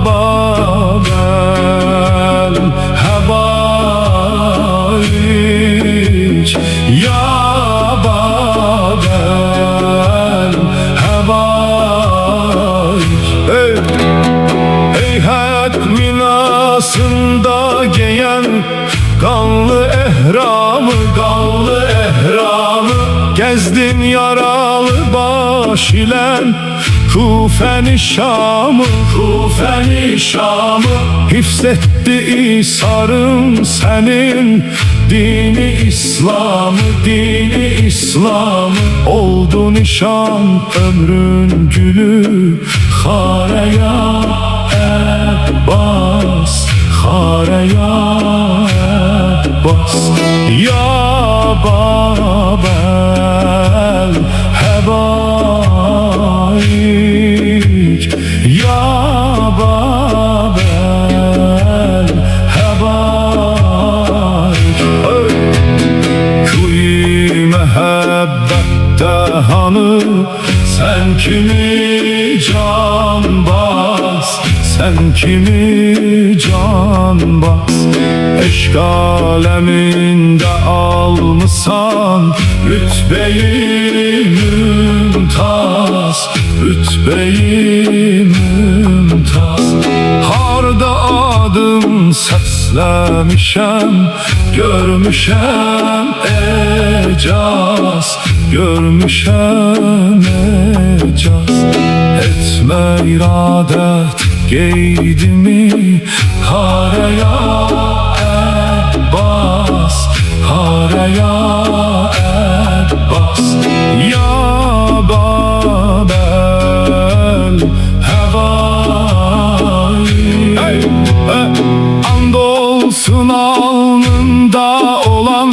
Babel Həbaik, Ya Babel Həbaik. Ey hak minasında giyen kanlı ehramı, kanlı ehramı. Gezdin yaralı baş ile Kufeni Şam'ı, Kufeni Şam'ı. Hifzetti İsa'rın senin dini İslam'ı, dini İslam'ı. Oldu nişan ömrün gülü Hareya Əbbas, Hareya Əbbas. Ya Babel Həbaik, Ya Babel Həbaik. Kuy məhəbbətdə hanı sen kimi canbaz, sen kimi canbaz. Eşk aleminde almışsan rütbeyi mümtaz, rütbeyi mümtaz. Harda adım səsləmişəm, görmüşəm ecaz, görmüşəm ecaz. Etmə iradət qeydimi Hareya Əbbas, Hareya Əbbas. Ya Babel Həbaik. And olsun alnında olan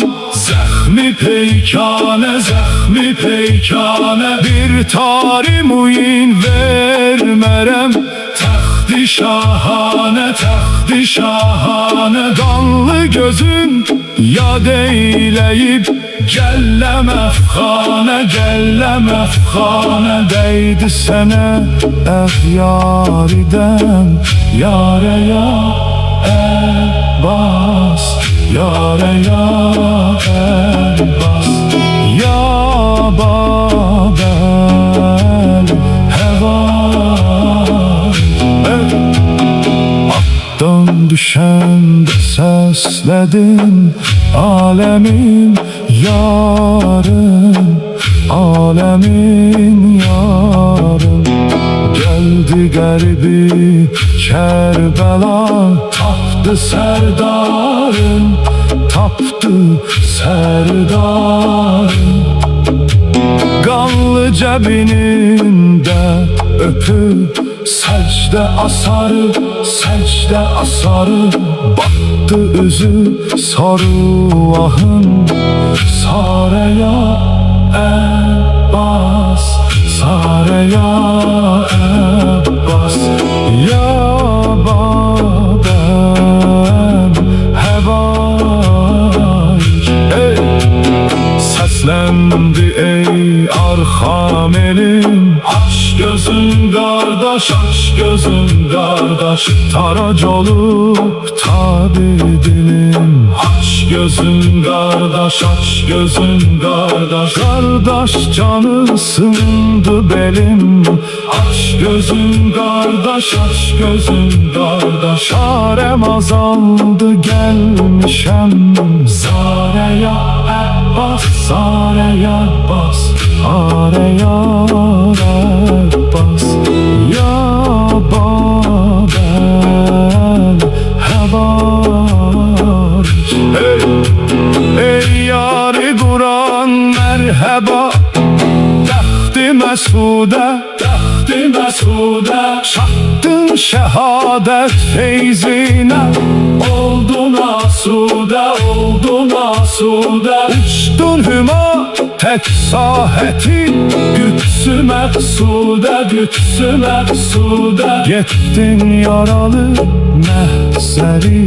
zəxmi peykane, zəxmi peykane. Bir tari muyin vermərəm Təxti şahane, təxti şahane. Qanlı gözün yad eyləyib Gəlləm əfxanə, gəlləm əfxanə. Dəydi sənə əğyaridən Yareya Əbbas, Yareya Əbbas. Ya Babel Həbaik. Atdan düşəndə səslədim alemin yarın, alemin yarın. Geldi qəribi Kərbəla, tapdı sərdarın, tapdı sərdarın. Qanlı cəbinində öpüb səcdə asarı, səcdə asarı. Battı üzü sarıvahın Sareya Əbbas, Sareya Əbbas. Ya Babel Həbaik. Səsləndi ey arxam elim, aç gözün qardaş, aç gözün qardaş. Tarac olub tabi dilim, aç gözün qardaş, aç gözün qardaş. Qardaş canı sındı belim, aç gözün qardaş, aç gözün qardaş. Çarəm azaldı gəlmişəm Zareya Əbbas, Zareya Əbbas, Zareya Əbbas. mesude, dəxti məsudə çatdın şəhadət feyzinə. Oldun asudə, oldun asudə uçdun hüma tək sahəti, qüdsü məqsudə, qüdsü məqsudə getdin yaralı məhzəri.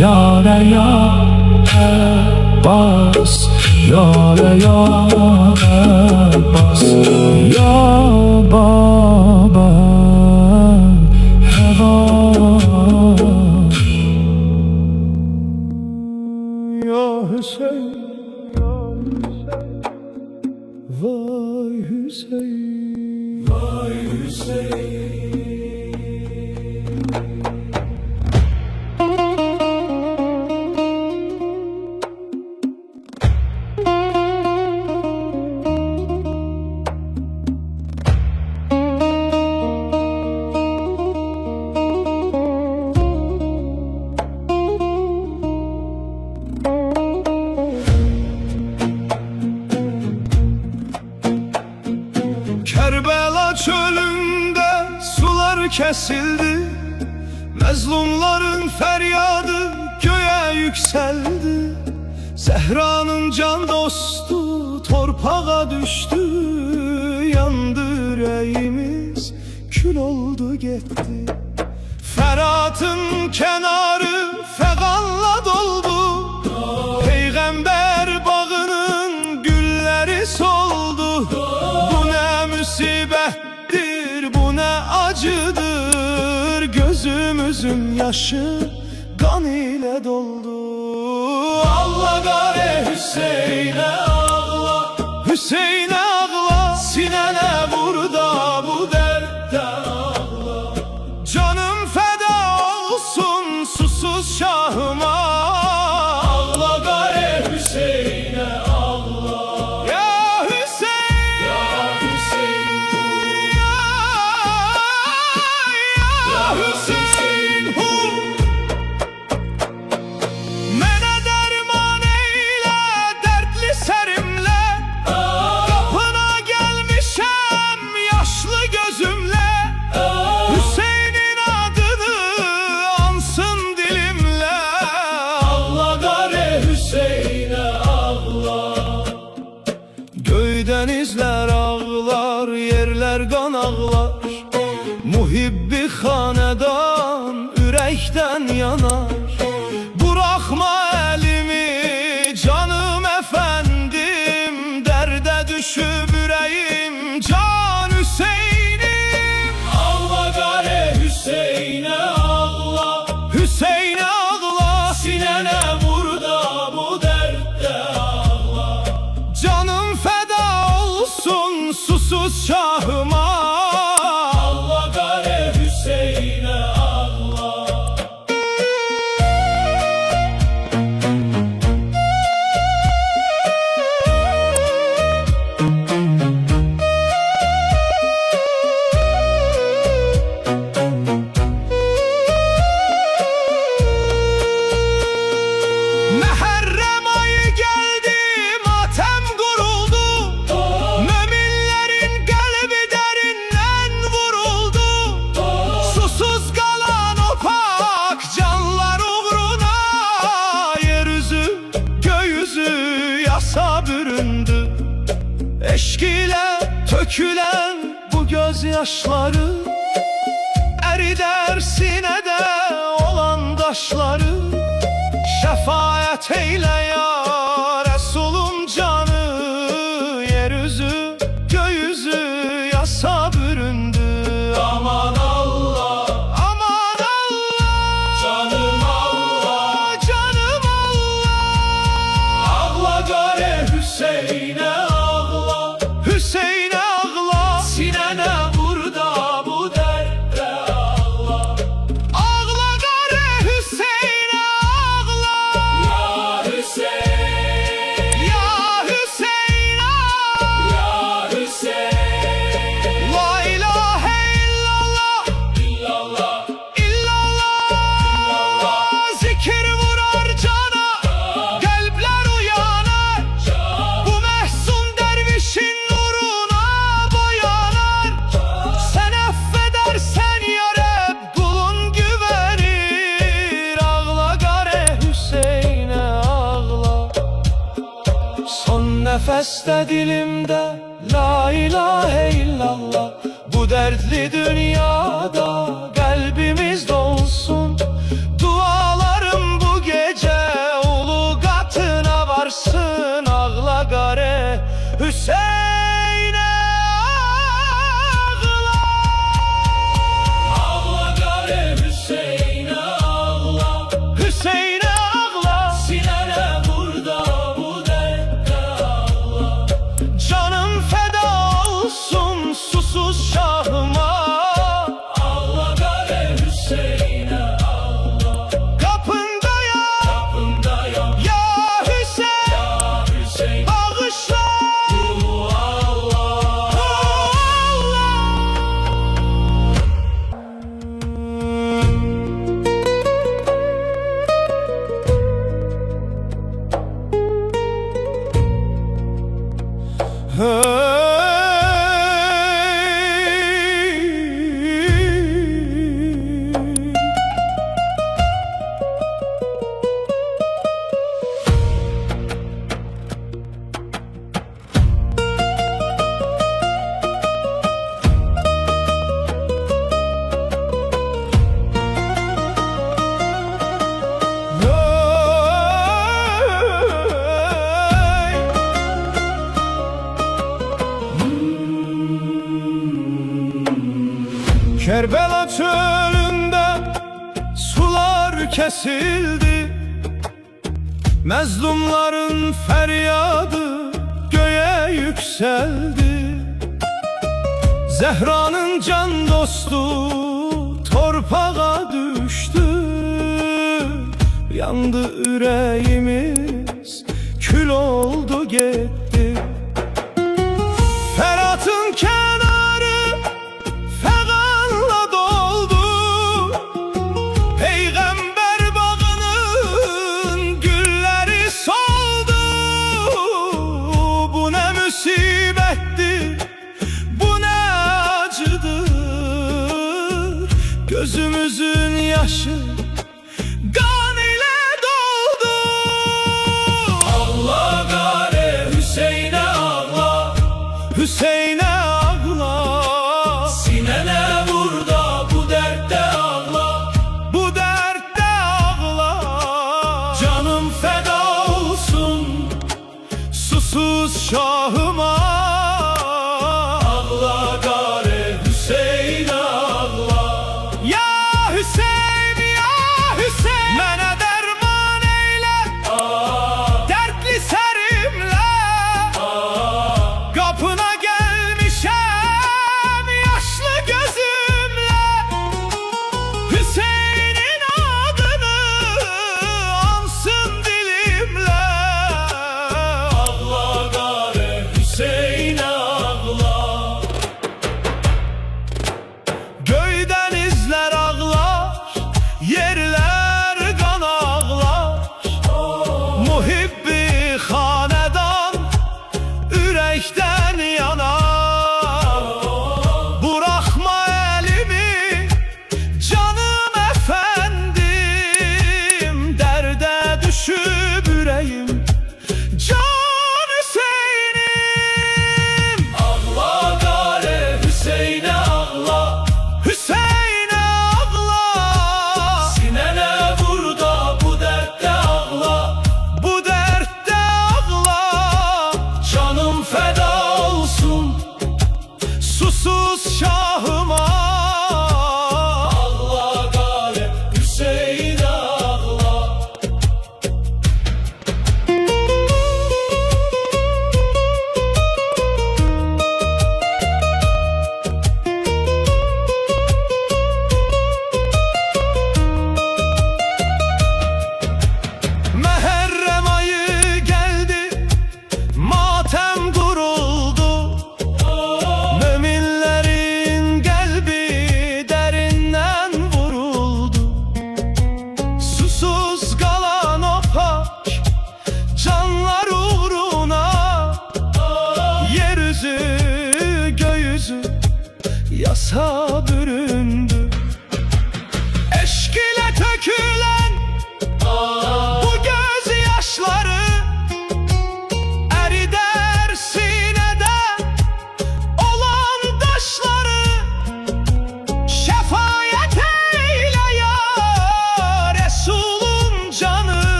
Yare yare bas, yare yare bas, ya baba heva. Ya Hüseyin, ya Hüseyin, vay Hüseyin, vay Hüseyin. Kerbela çölünde sular kesildi, mezlumların feryadı göğe yükseldi. Zehra'nın can dostu torpağa düştü, yandı yüreğimiz, kül oldu gitti. Ferhat'ın kenarı feganla doldu, Peygamber bağının gülleri soldu. Bu ne musibettir, bu ne acıdır, gözümüzün yaşı kan ile doldu. Allah gare Hüseyin'e ağla, Hüseyin'e ağla, sinene vur da bu dertte ağla. Canım feda olsun susuz şahıma, ağla gare Hüseyin'e ağla. Ya Hüseyin, ya Hüseyin, ya Hüseyin, mene derman eyle dertli serimle, kapına gelmişem yaşlı gözümle. Hüseyin'in adını ansın dilimle, ağla gare Hüseyin'e ağla. Göğdenizler ağlar, yerler kan ağlar, muhibbi hanedan yürekten yanar. Bırakma elimi canım efendim, derde düşüp yüreğim can Hüseyin'im. Ağla gare Hüseyin'e ağla, Hüseyin'e ağla, sinene vur da bu dertte ağla. Canım feda olsun susuz şahıma, ağla gare Hüseyin'e ağla. Muharrem ayı geldi, matem kuruldu, müminlerin kalbi derinden vuruldu. Susuz kalan o pak canlar uğruna, yeryüzü gökyüzü yasa büründü. Eşk ile tökülen bu gözyaşları, erider sinede olan taşları. Şefaat eyle ya Resulüm canı, yeryüzü gökyüzü yasa büründü. Aman Allah, aman Allah, canım Allah, canım Allah. Ağla gare Hüseyin'e ağla, Hüseyin'e ağla, sinene vur da bu dertte ağla. Ağla gare Hüseyin. beste dilimde la ilahe illallah. Bu dertli dünyada kalbimiz dolsun. Dualarım bu gece ulu katına varsın. Ağla gare Hüseyin'e ağla. Ağla gare Hüseyin'e ağla. Hüseyin'e ağla. Sinene burada bu dertte ağla. Canım feda olsun susuz şahıma. Ağla gare Hüseyin'e ağla. Kapındayım ya Hüseyin, bağışla. Kerbela çölünde sular kesildi. Mezlumların feryadı göğe yükseldi. Zehra'nın can dostu torpağa düştü. Yandı yüreğimiz, kül oldu gitti. Ferhat'ın kenarı feganla doldu. Peygamber bağının gülleri soldu. Bu ne musibettir, bu ne acıdır. Gözümüzün yaşı kan ile doldu. Allah gare Hüseyin'e ağla. Hüseyin'e ağla. Sinene vur da bu dertte ağla. Bu dertte ağla. Canım feda olsun susuz şahıma. Ağla gare Hüseyin'e ağla. Ya Hüseyin, ya Hüseyin, mene derman eyle. Dertli serimle kapına gelmişem yaşlı gözümle. Hüseyin'in adını ansın dilimle. Ağla gare Hüseyin.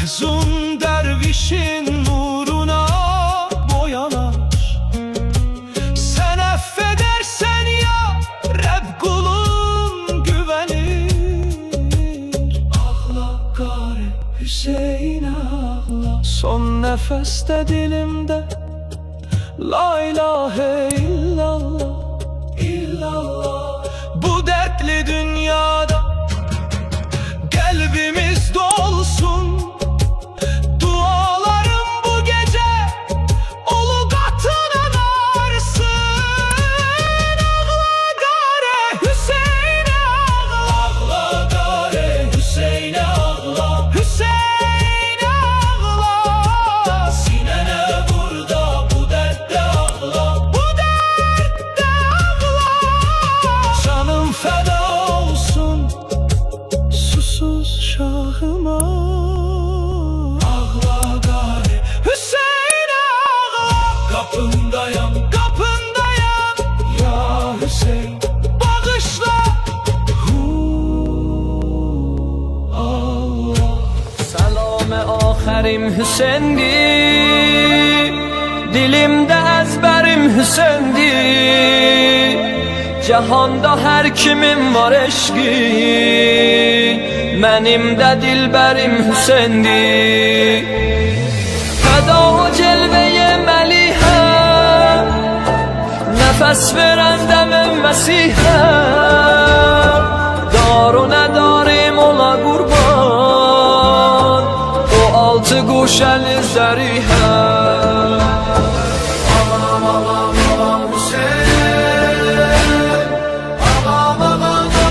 Mehzun dervişin nuruna boyanar. Sen affedersen ya Rab kulun güvenir. Ağla gari Hüseyin ağla, son nefeste dilimde la ilahe illallah, illallah. Bu dertli dünyada kalbimiz dolsun. Dualarım bu gece ulu katına varsın. Ağla gari Hüseyin ağla, ağla gari Hüseyin ağla, Hüseyin ağla. Sinene vur da bu dertte ağla, bu dertte ağla. Canım feda olsun susuz şahıma. Ağla gari Hüseyin ağla, kapındayım, kapındayım ya Hüseyin. Bağışla Allah. Selam axirim Hüsendi, dilimde ezberim Hüsendi. Cahanda her kimin var eşki, benim de dilberim Hüsendi. Feda celveye melihe, nefes veren demem Mesih'e. Daru nedarim ola kurban, o altı guşeli zerihe. Ağam ağam ağam Hüseyin, ağam ağam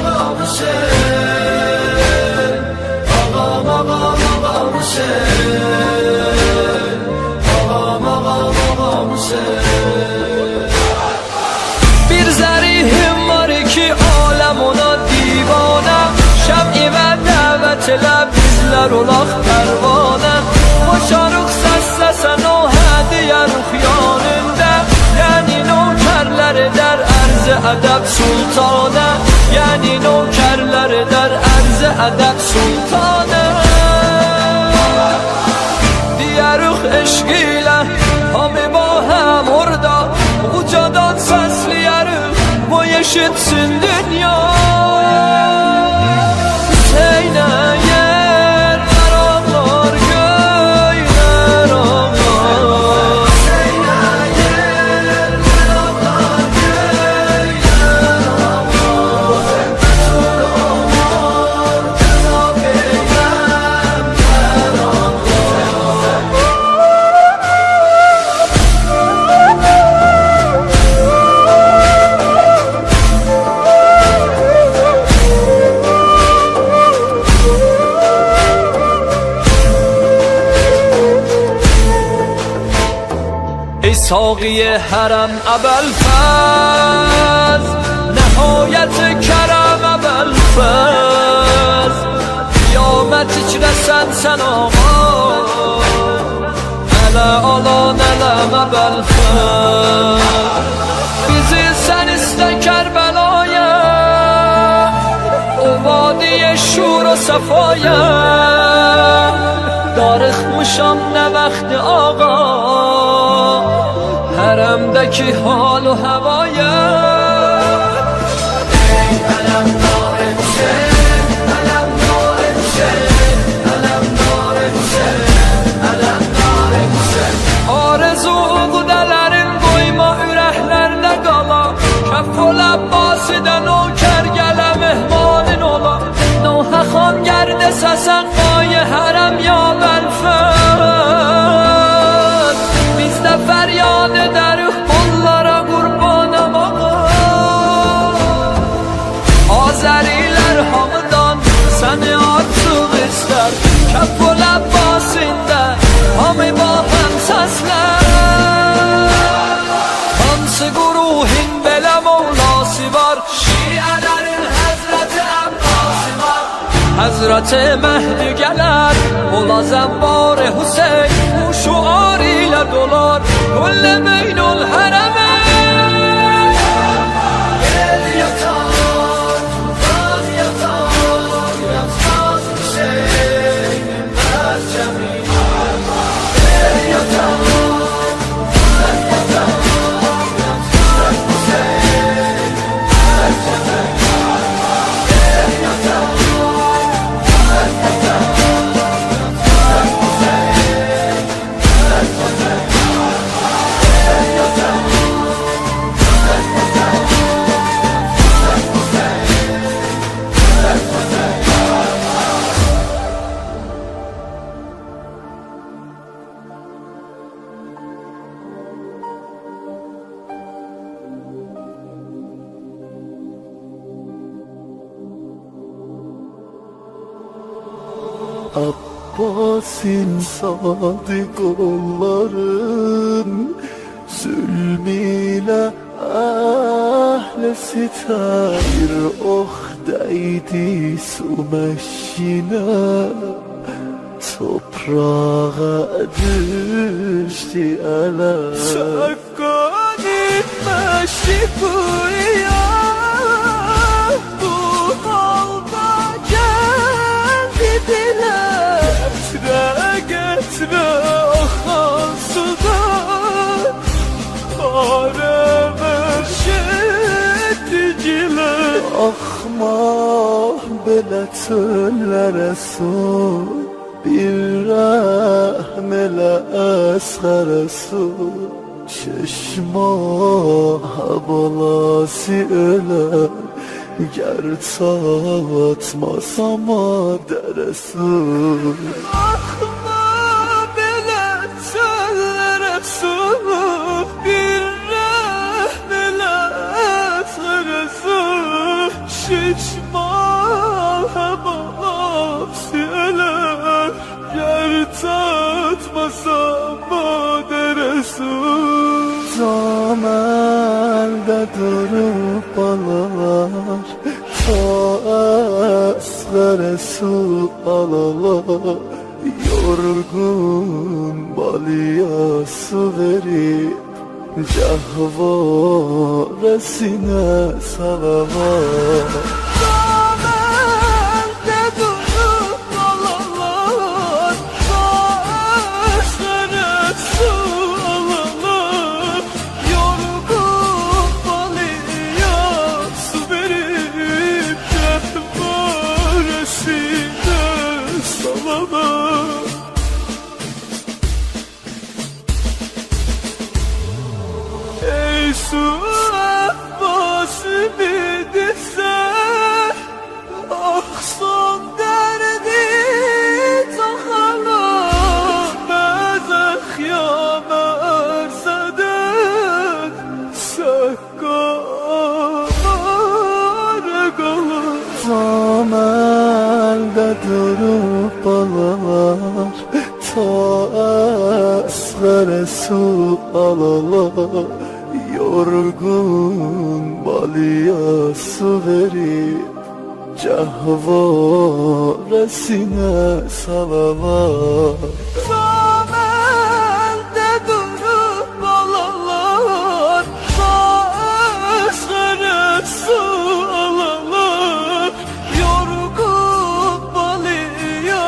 ağam Hüseyin, ağam ağam ağam Hüseyin, ağam ağam ağam Hüseyin. Bir zerihim var ki alem ona divane, şem'i ve davet ile bizler olaq pervane. Başarıq səssəsən o hədiyə ruh yanında, yəni nökərlər edər ərz-i ədəb sultanə, yəni nökərlər edər ərz-i ədəb sultanə. Diyərük eşq ilə hamı ba həm orada, ucadan səsləyərük bu eşitsin dünya. Hüseynə yerlər ağlar, göylər ağlar. Hüseynə yerlər ağlar, göylər ağlar. Məsul olmar, cənab Peygəmbər ağlar. ای ساقی حرم ابوالفضل، نهایت کرم ابوالفضل. قیامت içrəsən sən ağa، ələ alan ələm ابوالفضل. Bizi sən istə Kərbəlaya، o vadiye şur و صفایه. Darıxmışam nə vaxtı ağa، hərəmdəki hal و həvaya. Ey ələmdar Hüseyin, ələmdar Hüseyin, ələmdar Hüseyin, ələmdar Hüseyin. Arzu qudələrin qoyma ürəklərdə qala، kəff ol Abbasidən o kər gələ mehmanin ola. Nohə xan gərdə səsən qayə hərəm ya bəlfəz. Biz də fəryad edərik onlara qurbanam ağa. Azərilər hamıdan səni artıq istər، kəff ol Abbasində hamı ba həm səslər. Hansı quruhin belə mevlası var، şiələrin Həzrəti Əbbası var. Həzrəti Məhdi gələr, ola zəmbar Hüseyin، bu şuar ilə dolar kullə beynul hərəmə. Gel yatar, yatmaz Hüseyin, mərcəmi Abbas'in sadık oğulların zulmüyle ahle sitar oh değdi su meşine toprağa düştü ele Sakın etme şifuya bu halda geldi dile Getre akan sudan Hareme şeddicile Akma bele çöllere su Bir rahmele esgere su Çeşma balası öler Ger çatmasam deresi Akma bile çöllere su Bir rahmele esgere su Şişman hepsi öler Yer tatmasam deresi Zamelde durup alalar Ta asgare su alalar Yorgun balıya su verip Cahvaresine salavar Zamelde durup alalar Taşlara su alalar Yorgun balıya su verip Cahvaresine salalar Ey su abbası bildirse Ah son derdi tahala Bezek ya mersedek Sekkare kalır Zamelde durup alalar Ta asgare su alalar Yorgun balıya su verip Cahvaresine salavar Zamelde durup alalar Taşlara su alalar Yorgun balıya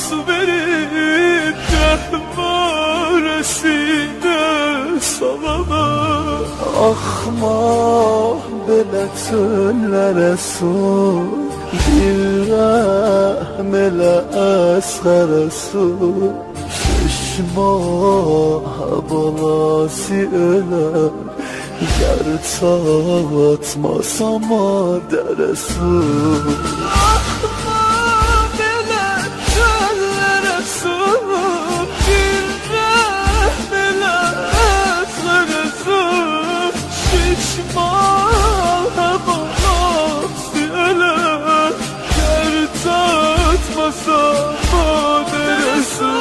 su verip Cahvaresine salalar Akma bele çöllere su Bir rahmele esgere su Şişma balası öler Ger çatmasam deresi Akma bile çöllere su Bir rahmele esgere su Şişman hepsi öler Ger tatmasam deresi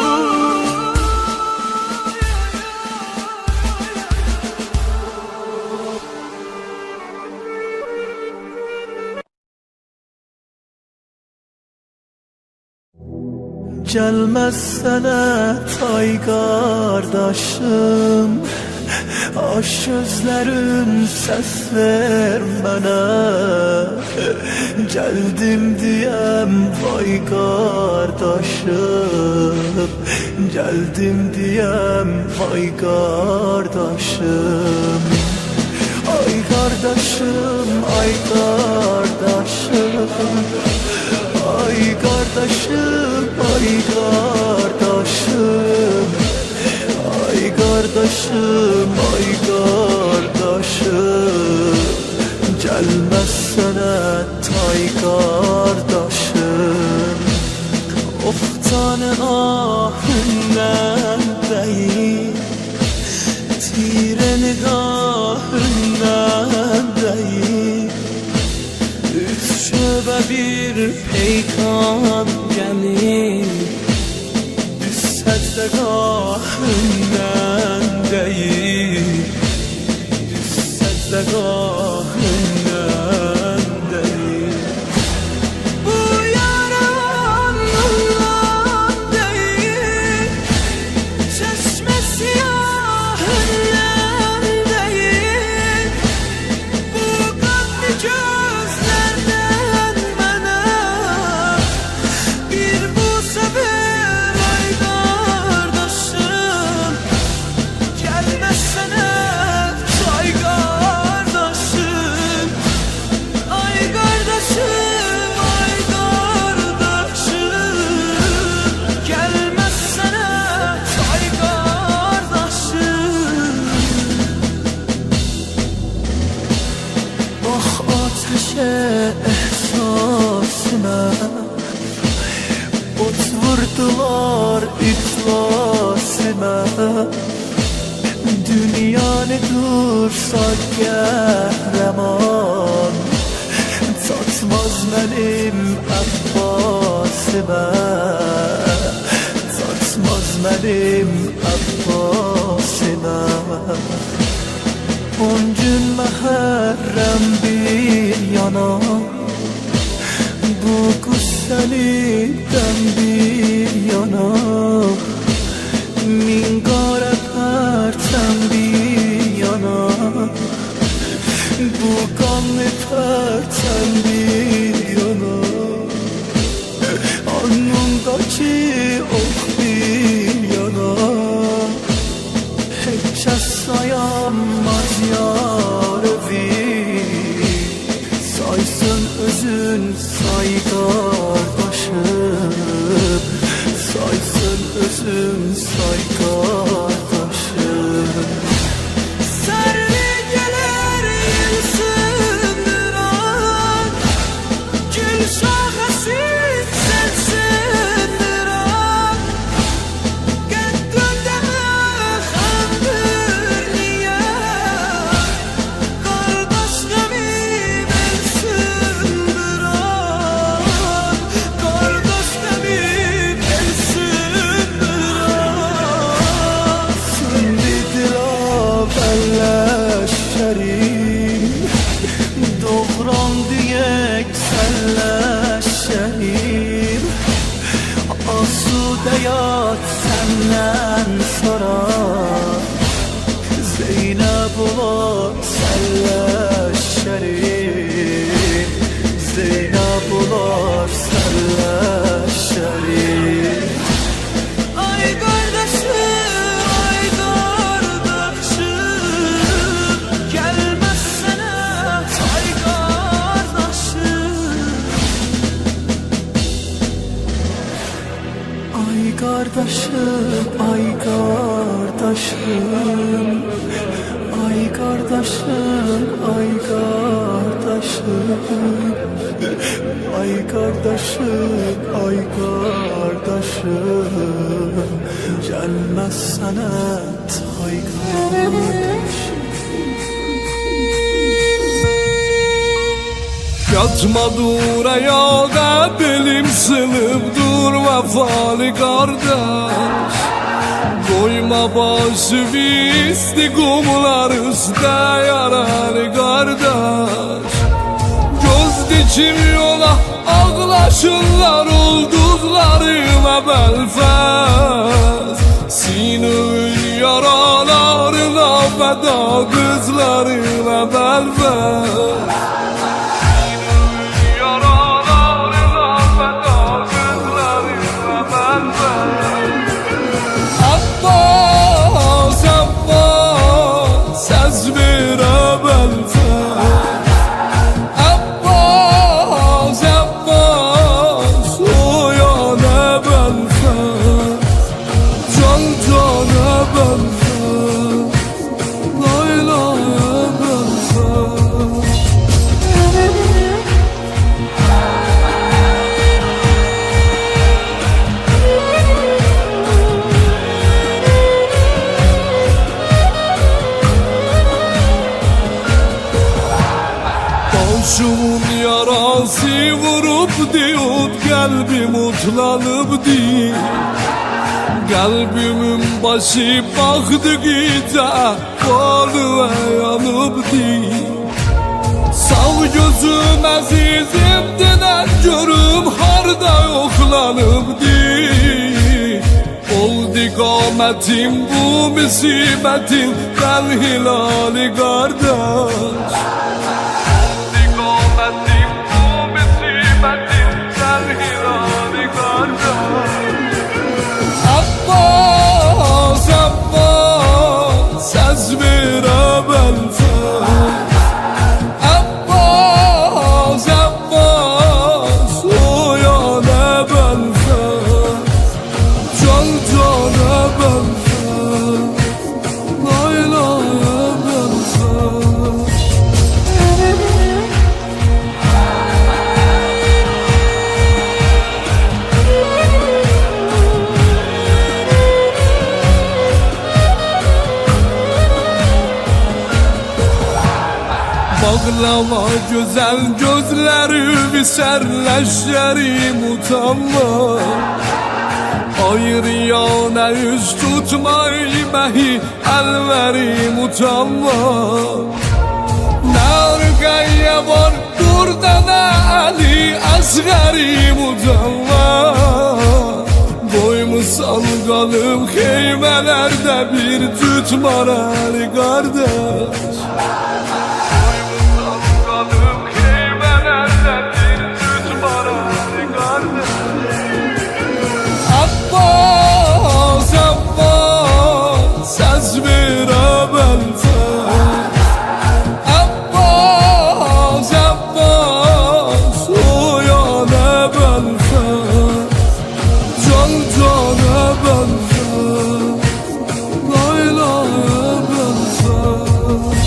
Gelmezsene tay kardeşim Aş gözlerin ses ver bana Geldim diyem vay kardeşim Geldim diyem vay kardeşim Ay kardeşim, ay kardeşim Ay kardeşim, ay kardeşim Ay kardeşim, ay kardeşim Gelmezsene tay kardeşim Of tane ahından değil Tire nigahından değil Üç Qəlbə bir peykan gəlir Səddəqahından deyil Səddəqahından deyil Bu yaranından deyil Çeşmə siyahından deyil Bu qanlı gözlərdən mənə Bir bu səbir ay qardaşım Gəlməsənə ay qardaşım Ay qardaşım, ay qardaşım Gəlməsənə ay qardaşım Bax ateşə ehsasına Ot vurdular iflasına Dünyanı dursa qəhrəman Çatmaz mənim Əbbasımə Çatmaz mənim Əbbasımə 10 gün məhərrəm bir yana Bu qüssəlikdən bir yana Min qara pərçəm bir yana Bu qanlı pərçəm bir yana Alnımdakı ox bir yana Heç kəs sayanmaz yarıvi Saysın özün say qardaşım Saysın özün say qardaşım Sərvi gələr yıl sındıran Gül şaxəsi sən sındıran Qəddimdə xandır niyə Qardaş qəmi mən sındıran Qardaş qəmi mən sındıran Sındıdır əlləşərim Doğran deyək səlləşərim Asudə yat səndən sonra Zeynəb olar səlləşərim Zeynəb olar səlləşərim Ay qardaşım, ay qardaşım Gəlməsənə ay qardaşım Ay qardaşım, ay qardaşım Ay qardaşım, ay qardaşım Ay qardaşım, ay qardaşım Gəlməsənə ay qardaşım Yatma dur ayağa belim sınıp dur vefalı kardeş Koyma başı bisti kumlar üstte yaralı kardeş Göz dikim yola ağlaşırlar ulduzlarıma belfez Sinül yaralarına feda kızlarına belfez Abbas, Abbas, səs verə bəlfəz Abbas, Abbas, oyana bəlfəz Can cana bəlfəz Laylaya bəlfəz kalbim utlanıbdı. Kalbimin başı baktıkça kolu yanıbdı. Sağ gözüm azizimden görüm harda yoklanıbdı. Oldu qamətim bu musibətin ben hilali kardeş. Oldu qamətim bu musibətin ben hilali kardeş. Abbas, Abbas, səs verə bəlfəz. Abbas, Abbas, oyana bəlfəz. Can cana bəlfəz, laylaya bəlfəz. Bağlama güzel gözlerimi serleşlerim utanma. Ayrıyana yüz tutmayı mehi elverim utanma. Nergeye var burada da Ali Asgarim utanma. Boymu salgalım heymelerde bir tutmar Ali kardeş. Abbas, Abbas, səs verə bəlfəz. Abbas, Abbas, oyana bəlfəz. Can cana bəlfəz, laylaya bəlfəz.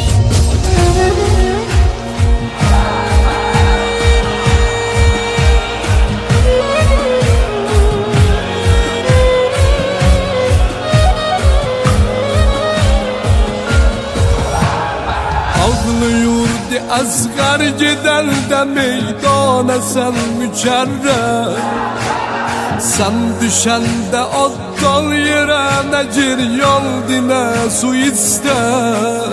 Ağlıyordu Asgar gider de meydana sen mükerrer. Sen düşende attal yere ne gir yol dine su ister.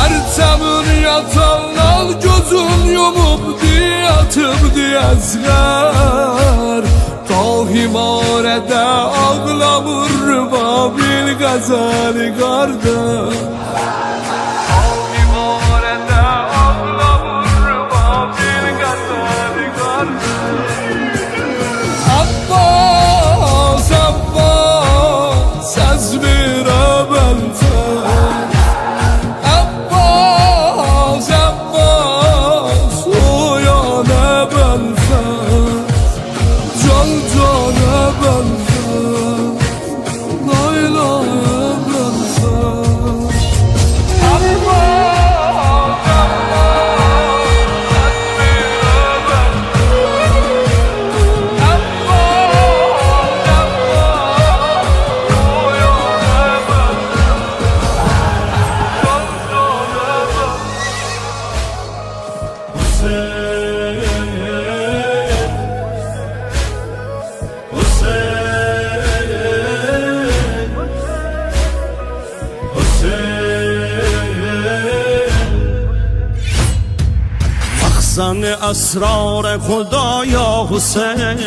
Ertemir yatanlar gözün yumup diyatıp Asgar. Ta himarede ağlamır Babil gazali kardeş. Abbas, Abbas, səs verə bəlfəz. Abbas, Abbas, oyana bəlfəz. Can cana bəlfəz, laylaya bəlfəz. Abbas, Abbas, səs verə bəlfəz. مخزن اسرار خدا یا حسین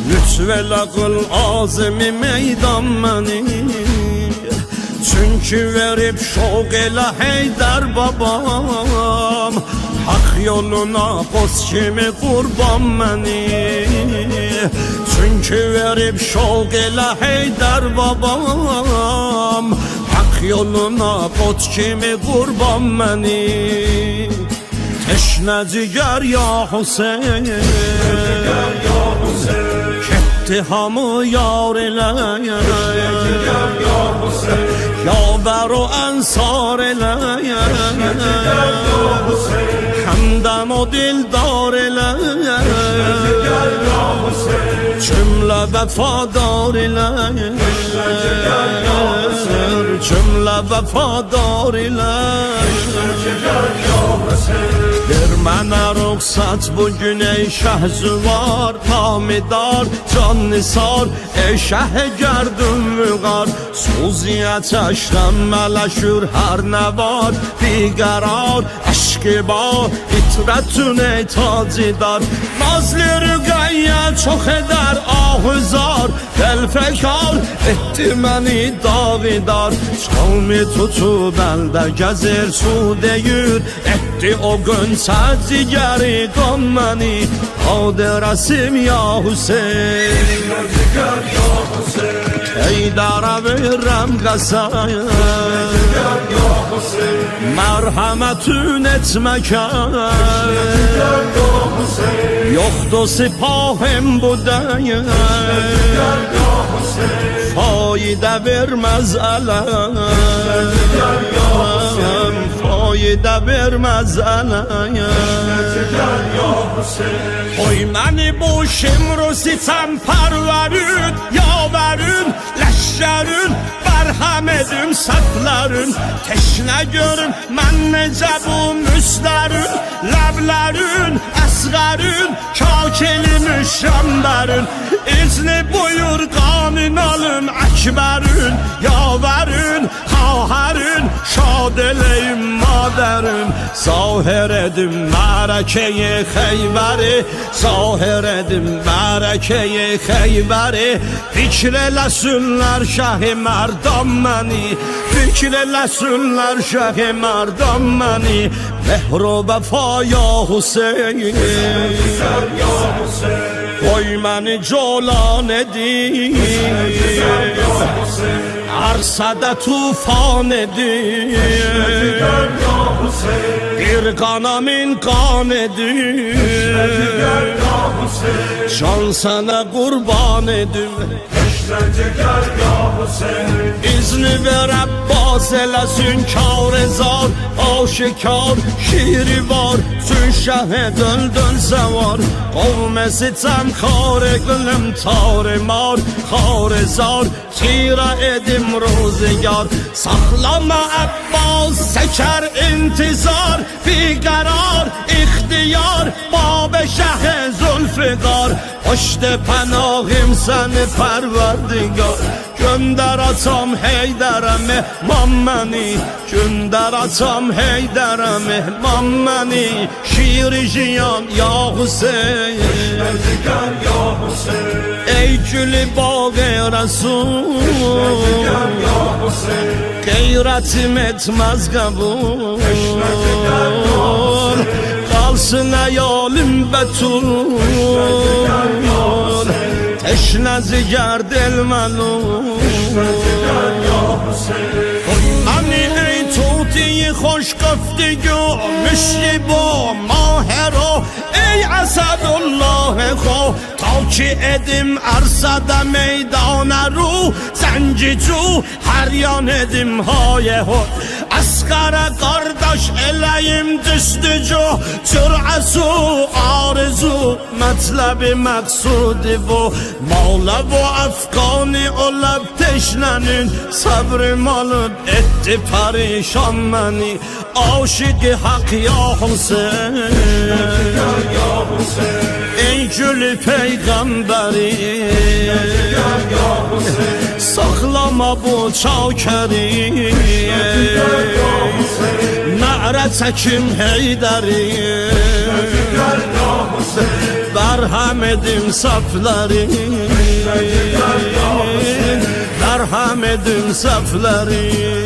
لطف لقل azmi meydan məni. Çünkü verip şoq elə Heydər babam hak yoluna poz kimi qurban məni. Çünkü verip şoq elə Heydər babam hak yoluna poz kimi qurban məni. Teşne ciger ya Hüseyin, ketti hamı yar ile. Ya bero ensar ile, hemden o dildar ile. Cümle vəfadar ilə cümlə vəfadar ilə ver mənə ruxsat bugün ey şəhzüvar Tamidar can nisar ey şəh gərdün müqar Suziyə çəşdən mələşür hər nə var Biqərar əşqi ba itrətün ey tacidar Nazlı rüqəyyə çox edər ahuzar Dəlfəkar etdi məni davidar Çalmi tutub əldə gəzir su deyir Etdi o gönçə cigəri qan məni Adirəsim ya Hüseyin Heydara verirəm qəsəyə Mərhəmətün etməkə Yoxdur sipahim bu dəyə Faydə verməz ələm Faydə verməz ələm Oy məni bu şimru sitem pərvərün Yaverün, leşşərün Bərhəm edim səflərün Teşnə görün mən necə bu müslərün Ləblərün, əsğərün Kakeli müşəmbərün İzni buyur qanin alım Əkbərün, yaverün Xahərün, şad eləyim madərün Zahir edim mərəkəyi xeybəri Zahir edim mərəkəyi xeybəri Fikr eləsünlər şəhi mərdan məni Fikr eləsünlər şəhi mərdan məni Mehru vəfa ya Hüseyin Qoy məni colan edin Arsada tufan edin Bir qanamin qan edin Can sənə qurban edin İzni ver Abbas eləsin kârezar Aşikar şiiri var Sün şəhid öldün zəvar Qovmə sitem xare qılım tarimar Xarezar tira edim rozigar Saxlama Abbas səkər intizar Biqərar ixtiyar Bab şəh zülfiqar Hoşde pənahim səni pərverdigar Göndər atam heydərə mehman məni Göndər atam heydərə mehman məni Şiiri jiyan ya Hüseyin Ey gülü bağı Resul Qeyrətim etməz qəbul Qalsın əyalim bətul Teşnə zigar del malum Ani ey tuti خوش گفتگو مشربو ماهرو ای اسدالله خو تا که ادیم ارصد میدان رو زنجی جو هریان ادیم های هو اسقر قرداش الیم دستجو ترعسو آرزو مطلب مقصودی و مولا و افغانی اولب تشننین صبر مالب اتی پریشان منی عاشق حق یا حسین ای گل پیغمبری saklama bu çakeri Na're çekim heyderi Berhem edim safleri Berhem edim safleri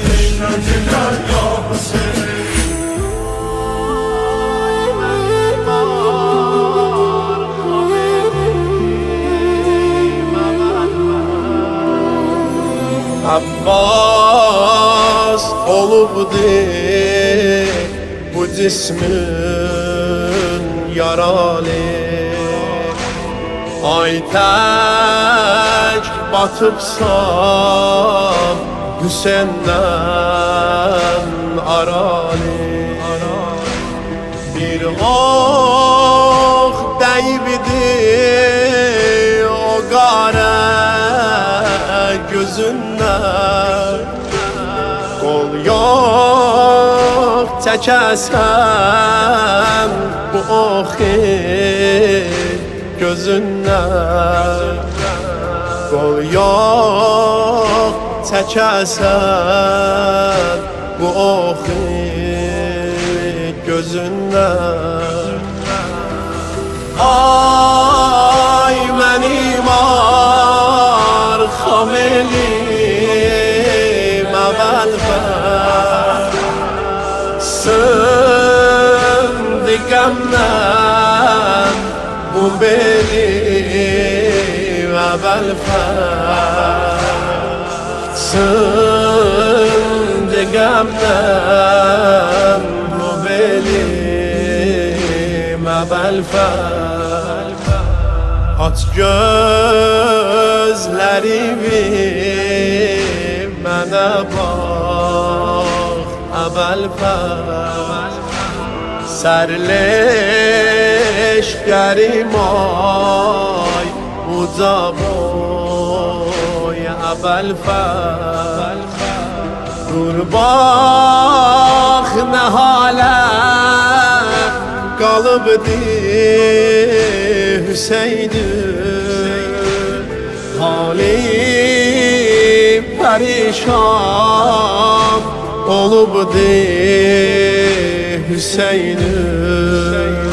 Abbas olubdi bu cismin yaralı Ay tək batıbsam Hüseyndən aralı Bir ox dəyibdi o qara gözündən Qol yox çəkəsən bu oxi gözündən Qol yox çəkəsən bu oxi gözündən Ay mənim arxam elim əvvəlbər Söndü qəmdən bu belim əvvəlbər Söndü qəmdən bu belim əvvəlbər Aç gözlərimi mənə bax əvvəlbər Sərleşkərim ay uca boy əvvəlbər Dur bax nə halə qalıbdı Hüseyin'im Halim perişan olubdu Hüseyin'im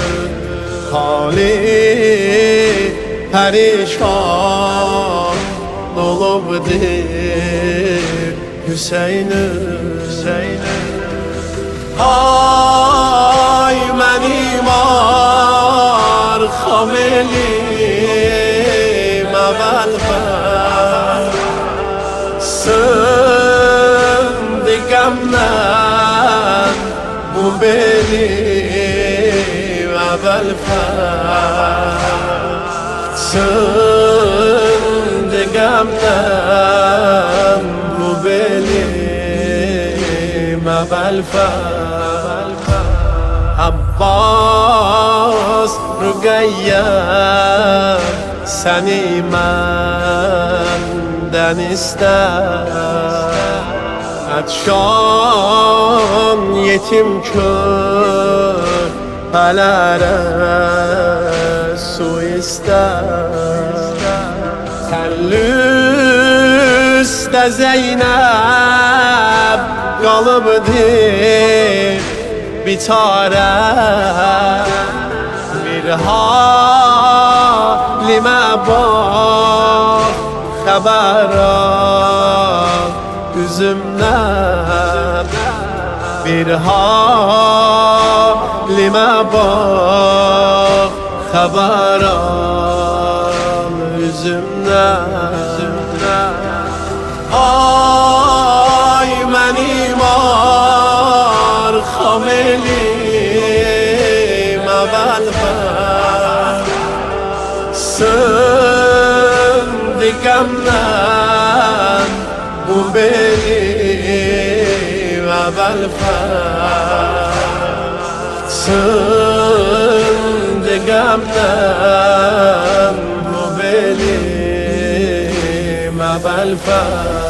Halim perişan olubdu Hüseyin'im Ay mənim arxam elim əvvəlbər Söndü qəmdən bu belim əvvəlbər Söndü qəmdən bu belim əvvəlbər Abbas Rüqeyyəm səni məndən istər Ətşan yetim körpələrə su istər Təllüstə Zeynəb qalıbdır biçare bir halimə bax xəbər al üzümdən bir halimə bax xəbər al üzümdən Ay mənim arxam elim əvvəlbər Söndü qəmdən bu belim əvvəlbər Söndü qəmdən bu belim əvvəlbər